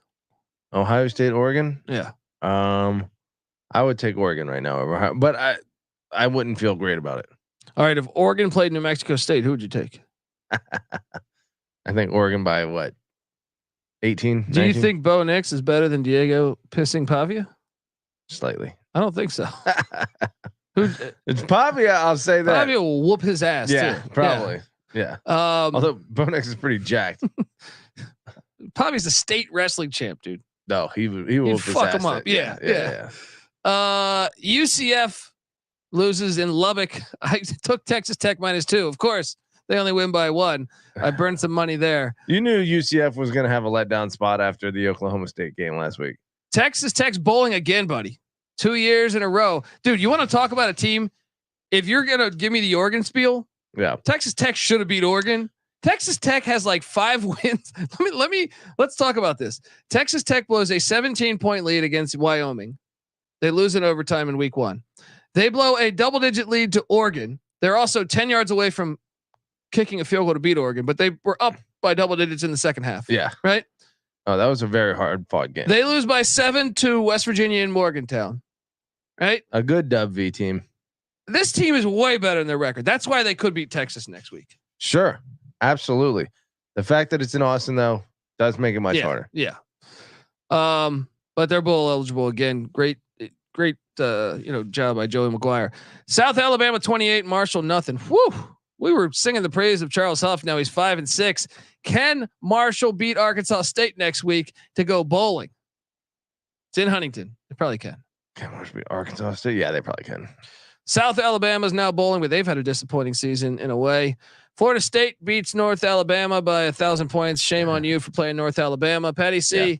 Ohio State, Oregon? Yeah. I would take Oregon right now over Ohio, but I wouldn't feel great about it. All right. If Oregon played New Mexico State, who would you take? I think Oregon by what? 18? Do 19? you think Bo Nix is better than Diego pissing Pavia? Slightly. I don't think so. It's Pavia. I'll say that. Pavia will whoop his ass. Yeah, too. probably. Yeah. Although Bo Nix is pretty jacked. Pavia's a state wrestling champ, dude. No, he will whoop his fuck ass him up. there. Yeah. UCF loses in Lubbock. I took Texas Tech -2. Of course, they only win by 1. I burned some money there. You knew UCF was going to have a letdown spot after the Oklahoma State game last week. Texas Tech's bowling again, buddy. 2 years in a row. Dude, you want to talk about a team? If you're going to give me the Oregon spiel, yeah, Texas Tech should have beat Oregon. Texas Tech has like 5 wins. Let's talk about this. Texas Tech blows a 17-point lead against Wyoming. They lose in overtime in week 1. They blow a double-digit lead to Oregon. They're also 10 yards away from kicking a field goal to beat Oregon, but they were up by double digits in the second half. Yeah. Right. Oh, that was a very hard fought game. They lose by 7 to West Virginia and Morgantown. Right. A good W team. This team is way better than their record. That's why they could beat Texas next week. Sure. Absolutely. The fact that it's in Austin though does make it much harder. Yeah. But they're bowl eligible again. Great job by Joey McGuire. South Alabama 28, Marshall nothing. Whew. We were singing the praise of Charles Huff. Now he's 5-6. Can Marshall beat Arkansas State next week to go bowling? It's in Huntington. They probably can. Can Marshall beat Arkansas State? Yeah, they probably can. South Alabama is now bowling, but they've had a disappointing season in a way. Florida State beats North Alabama by 1,000 points. Shame on you for playing North Alabama. Patty C. Yeah.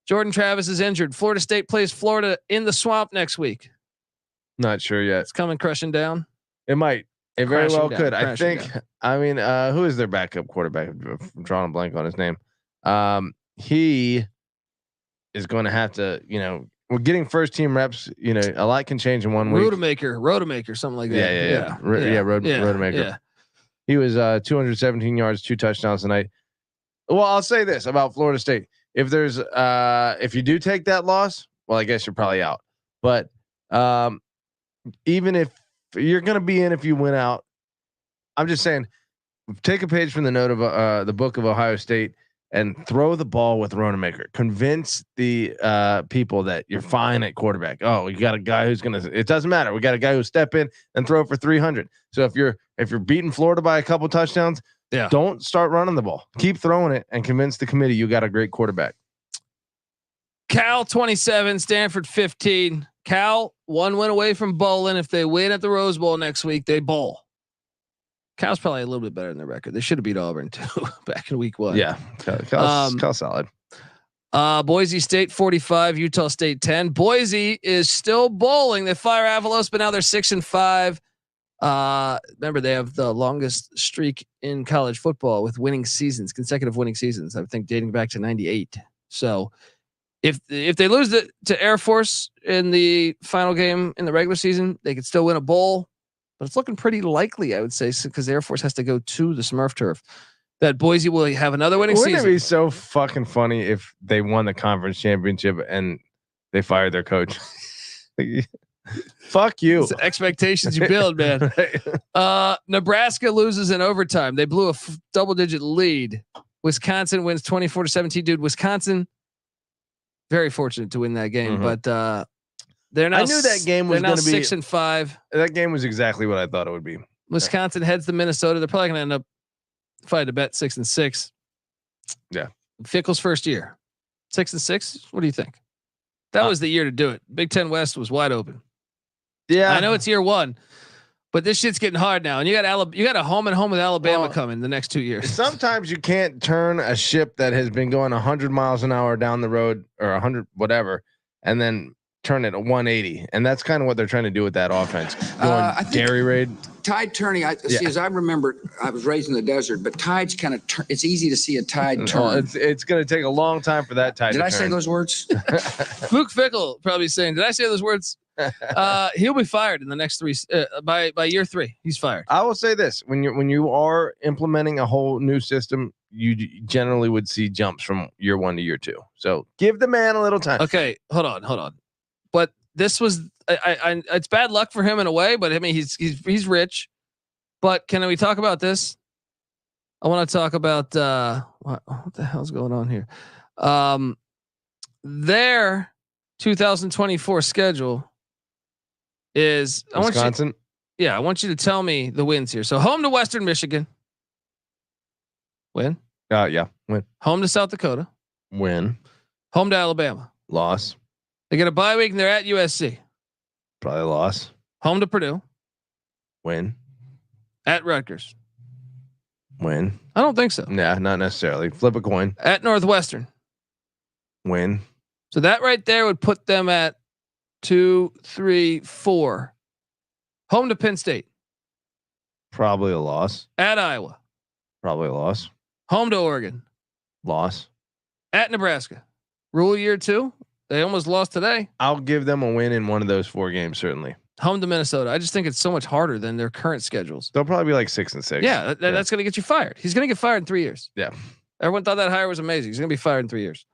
Jordan Travis is injured. Florida State plays Florida in the Swamp next week. Not sure yet. It's coming crashing down. It might. It very well could. I think. Down. I mean, who is their backup quarterback? I'm drawing a blank on his name. He is going to have to, we're getting first team reps. You know, a lot can change in 1 week. Rodemaker, something like that. Rodemaker. Yeah. He was 217 yards, 2 touchdowns tonight. Well, I'll say this about Florida State: if you do take that loss, well, I guess you're probably out. But even if you're going to be in, if you win out, I'm just saying, take a page from the note of the book of Ohio State and throw the ball with Rodemaker. Convince the people that you're fine at quarterback. Oh, you got a guy who's gonna. It doesn't matter. We got a guy who step in and throw for 300. So if you're beating Florida by a couple touchdowns, don't start running the ball. Keep throwing it and convince the committee you got a great quarterback. Cal 27, Stanford 15. Cal 1 win away from bowling. If they win at the Rose Bowl next week, they bowl. Cal's probably a little bit better than their record. They should have beat Auburn too back in week 1. Yeah, Cal's solid. Boise State 45, Utah State 10. Boise is still bowling. They fire Avalos, but now they're 6-5. Remember, they have the longest streak in college football with winning seasons, consecutive winning seasons. I think dating back to 98. So if they lose to Air Force in the final game in the regular season, they could still win a bowl. But it's looking pretty likely, I would say, because Air Force has to go to the Smurf turf, that Boise will have another winning season. Wouldn't it be so fucking funny if they won the conference championship and they fired their coach? Fuck you. It's the expectations you build, man. Nebraska loses in overtime. They blew a double-digit lead. Wisconsin wins 24-17. Dude, Wisconsin, very fortunate to win that game, but they're now. I knew that game was going to be 6-5. That game was exactly what I thought it would be. Wisconsin heads to Minnesota. They're probably going to end up fighting to bet 6-6. Yeah. Fickle's first year, 6-6. What do you think? That was the year to do it. Big Ten West was wide open. Yeah, I know it's year 1, but this shit's getting hard now. And you got a home and home with Alabama coming the next 2 years. Sometimes you can't turn a ship that has been going 100 miles an hour down the road or 100 whatever, and then turn it at 180, and that's kind of what they're trying to do with that offense. I think Gary Raid. Tide turning. See, as I remember, I was raised in the desert, but tides kind of turn. It's easy to see a tide turn. It's going to take a long time for that tide. Did to I turn. say those words? Luke Fickle probably saying, "Did I say those words?" He'll be fired in the next 3 by year 3. He's fired. I will say this: when you are implementing a whole new system, you generally would see jumps from year 1 to year 2. So give the man a little time. Okay, hold on. But this was I it's bad luck for him in a way, but I mean he's rich. But can we talk about this? I want to talk about what the hell's going on here. Their 2024 schedule is Wisconsin. I want you to tell me the wins here. So home to Western Michigan. Win. Yeah. Win. Home to South Dakota. Win. Home to Alabama. Loss. They get a bye week and they're at USC. Probably loss. Home to Purdue. Win. At Rutgers. Win. I don't think so. Nah, not necessarily. Flip a coin. At Northwestern. Win. So that right there would put them at 2, 3, 4. Home to Penn State. Probably a loss. At Iowa. Probably a loss. Home to Oregon. Loss. At Nebraska. Rule year 2. They almost lost today. I'll give them a win in one of those 4 games, certainly. Home to Minnesota. I just think it's so much harder than their current schedules. They'll probably be like 6-6. Yeah, that's going to get you fired. He's going to get fired in 3 years. Yeah. Everyone thought that hire was amazing. He's going to be fired in 3 years.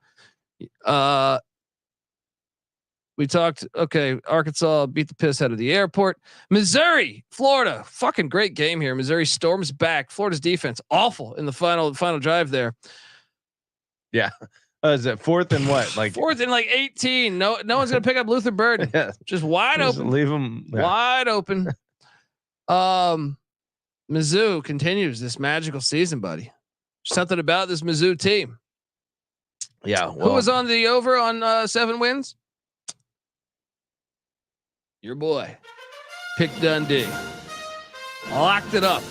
We talked. Okay, Arkansas beat the piss out of the airport. Missouri, Florida, fucking great game here. Missouri storms back. Florida's defense awful in the final drive there. Yeah. Is it 4th and what? Like 4th and like 18. No one's gonna pick up Luther Burden. Yeah. Just wide open. Leave them wide open. Mizzou continues this magical season, buddy. Something about this Mizzou team. Yeah. Who was on the over on 7 wins? Your boy, Pick Dundee. Locked it up.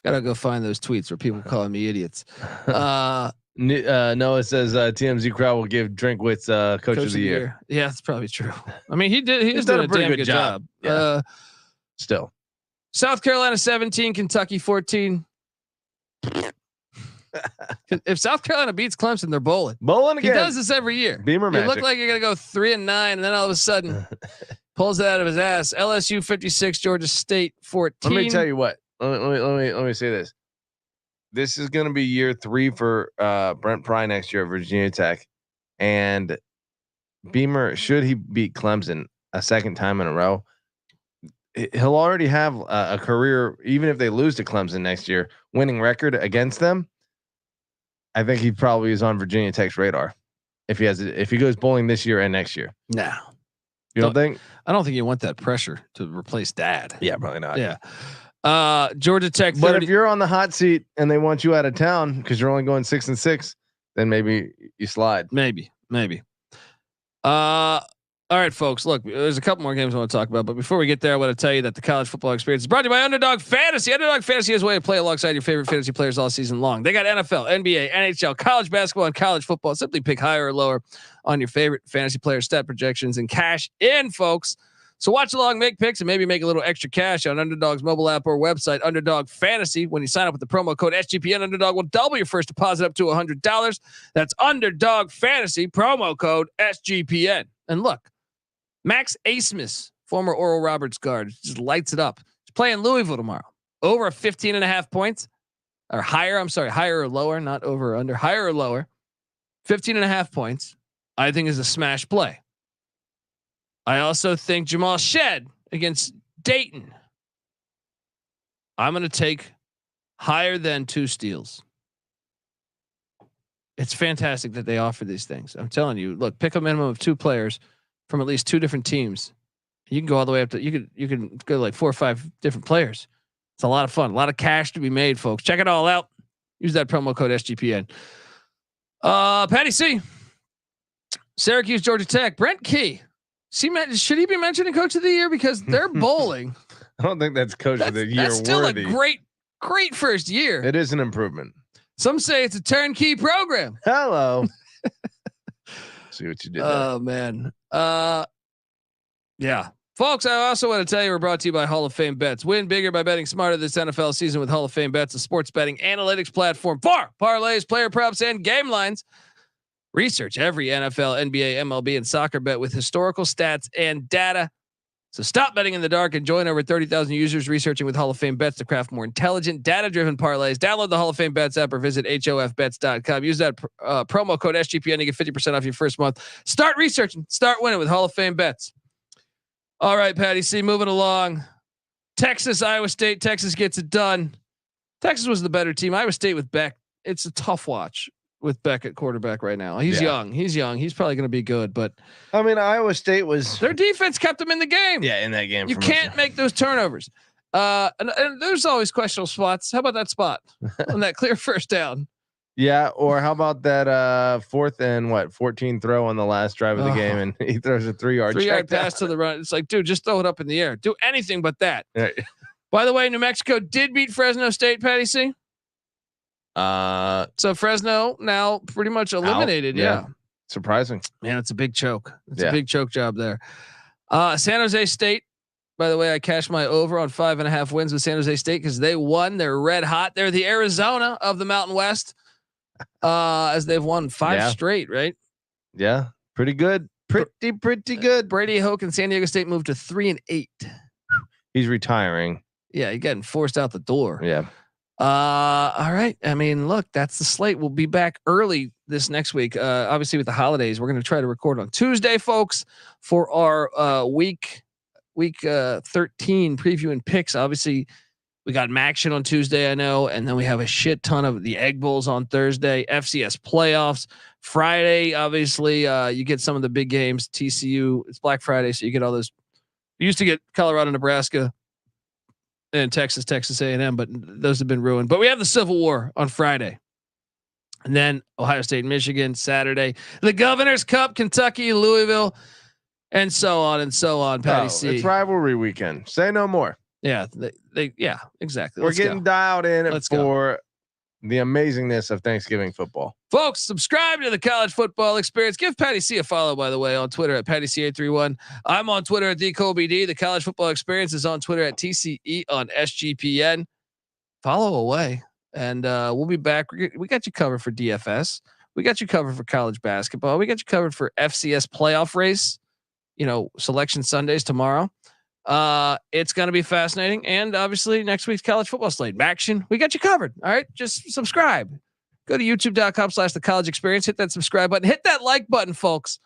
Gotta go find those tweets where people calling me idiots. Noah says TMZ crowd will give Drinkwitz coach of the year. Yeah, that's probably true. I mean, he just did a pretty damn good good job. Yeah. Still, South Carolina 17, Kentucky 14. If South Carolina beats Clemson, they're bowling. Bowling He again. does this every year. Beamer You magic. look like you're gonna go 3-9, and then all of a sudden pulls it out of his ass. LSU 56, Georgia State 14. Let me tell you what. Let me say this. This is going to be year 3 for Brent Pry next year at Virginia Tech, and Beamer, should he beat Clemson a second time in a row, he'll already have a career. Even if they lose to Clemson next year, winning record against them. I think he probably is on Virginia Tech's radar if he goes bowling this year and next year. No, You don't think? I don't think you want that pressure to replace Dad. Yeah, probably not. Yeah. Georgia Tech 30. But if you're on the hot seat and they want you out of town because you're only going 6-6, then maybe you slide. Maybe. All right, folks. Look, there's a couple more games I want to talk about, but before we get there, I want to tell you that the college football experience is brought to you by Underdog Fantasy. Underdog Fantasy is a way to play alongside your favorite fantasy players all season long. They got NFL, NBA, NHL, college basketball, and college football. Simply pick higher or lower on your favorite fantasy player stat projections and cash in, folks. So watch along, make picks, and maybe make a little extra cash on Underdog's mobile app or website, Underdog Fantasy. When you sign up with the promo code SGPN, Underdog will double your first deposit up to $100. That's Underdog Fantasy, promo code SGPN. And look, Max Asmus, former Oral Roberts guard, just lights it up. He's playing Louisville tomorrow. Over 15.5 points or higher. I'm sorry, higher or lower, not over or under, higher or lower. 15.5 points, I think, is a smash play. I also think Jamal Shed against Dayton. I'm going to take higher than 2 steals. It's fantastic that they offer these things. I'm telling you, look, pick a minimum of 2 players from at least 2 different teams. You can go all the way up to, you can go like 4 or 5 different players. It's a lot of fun, a lot of cash to be made, folks. Check it all out. Use that promo code SGPN. Patty C, Syracuse, Georgia Tech, Brent Key. Should he be mentioned Coach of the Year because they're bowling? I don't think that's Coach of the Year That's still worthy. a great first year. It is an improvement. Some say it's a turnkey program. Hello. See what you did there. Oh man. Yeah. Folks, I also want to tell you we're brought to you by Hall of Fame Bets. Win bigger by betting smarter this NFL season with Hall of Fame Bets, a sports betting analytics platform for parlays, player props, and game lines. Research every NFL, NBA, MLB, and soccer bet with historical stats and data. So stop betting in the dark and join over 30,000 users researching with Hall of Fame Bets to craft more intelligent, data-driven parlays. Download the Hall of Fame Bets app or visit hofbets.com. Use that promo code SGPN to get 50% off your first month. Start researching, start winning with Hall of Fame Bets. All right, Patty C, moving along. Texas, Iowa State. Texas gets it done. Texas was the better team. Iowa State with Beck. It's a tough watch with Beck at quarterback right now. He's young. He's probably going to be good, but I mean, Iowa State was their defense kept them in the game. Yeah, in that game. You can't make those turnovers. And there's always questionable spots. How about that spot on that clear first down? Yeah, or how about that 4th and 14 throw on the last drive of the game, and he throws a 3-yard 3-yard pass to the run. It's like, dude, just throw it up in the air. Do anything but that. Right. By the way, New Mexico did beat Fresno State, Patty C. So Fresno now pretty much eliminated. Yeah. Surprising. Man, it's a big choke. It's a big choke job there. San Jose State. By the way, I cashed my over on 5.5 wins with San Jose State because they won. They're red hot. They're the Arizona of the Mountain West. As they've won 5 straight, right? Yeah, pretty good. Pretty good. Brady Hoke and San Diego State moved to 3-8. He's retiring. Yeah, you're getting forced out the door. Yeah. All right. I mean, look, that's the slate. We'll be back early this next week. Obviously with the holidays, we're going to try to record on Tuesday, folks, for our week 13 preview and picks. Obviously we got action on Tuesday, I know, and then we have a shit ton of the Egg Bowls on Thursday, FCS playoffs Friday. Obviously, you get some of the big games. TCU, it's Black Friday, so you get all those. We used to get Colorado, Nebraska, and Texas A&M, but those have been ruined. But we have the Civil War on Friday, and then Ohio State, Michigan Saturday, the Governor's Cup, Kentucky, Louisville, and so on and so on. Patty C. It's rivalry weekend. Say no more. Yeah, yeah, exactly. We're getting dialed in for the amazingness of Thanksgiving football. Folks, subscribe to the College Football Experience. Give Patty C a follow, by the way, on Twitter at PattyC831. I'm on Twitter at DCoBD. The College Football Experience is on Twitter at TCE on SGPN. Follow away. And we'll be back. We got you covered for DFS. We got you covered for college basketball. We got you covered for FCS playoff race. Selection Sundays tomorrow. It's going to be fascinating. And obviously next week's college football slate action. We got you covered. All right. Just subscribe. Go to youtube.com/the college experience. Hit that subscribe button. Hit that like button, folks.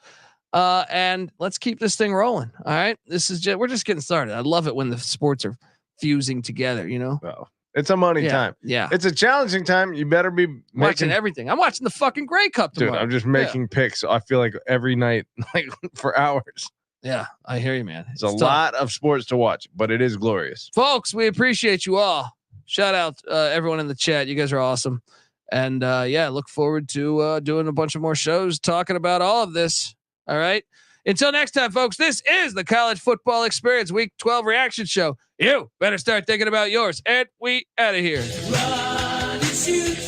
And let's keep this thing rolling. All right. We're just getting started. I love it when the sports are fusing together, Well, it's a money time. Yeah. It's a challenging time. You better be Watching everything. I'm watching the fucking Grey Cup tomorrow. Dude, I'm just making picks. I feel like every night, like for hours. Yeah, I hear you, man. It's a lot of sports to watch, but it is glorious. Folks, we appreciate you all. Shout out everyone in the chat. You guys are awesome. And look forward to doing a bunch of more shows talking about all of this. All right. Until next time, folks, this is the College Football Experience Week 12 reaction show. You better start thinking about yours. And we out of here. Run and shoot.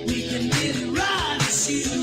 We can really run and shoot.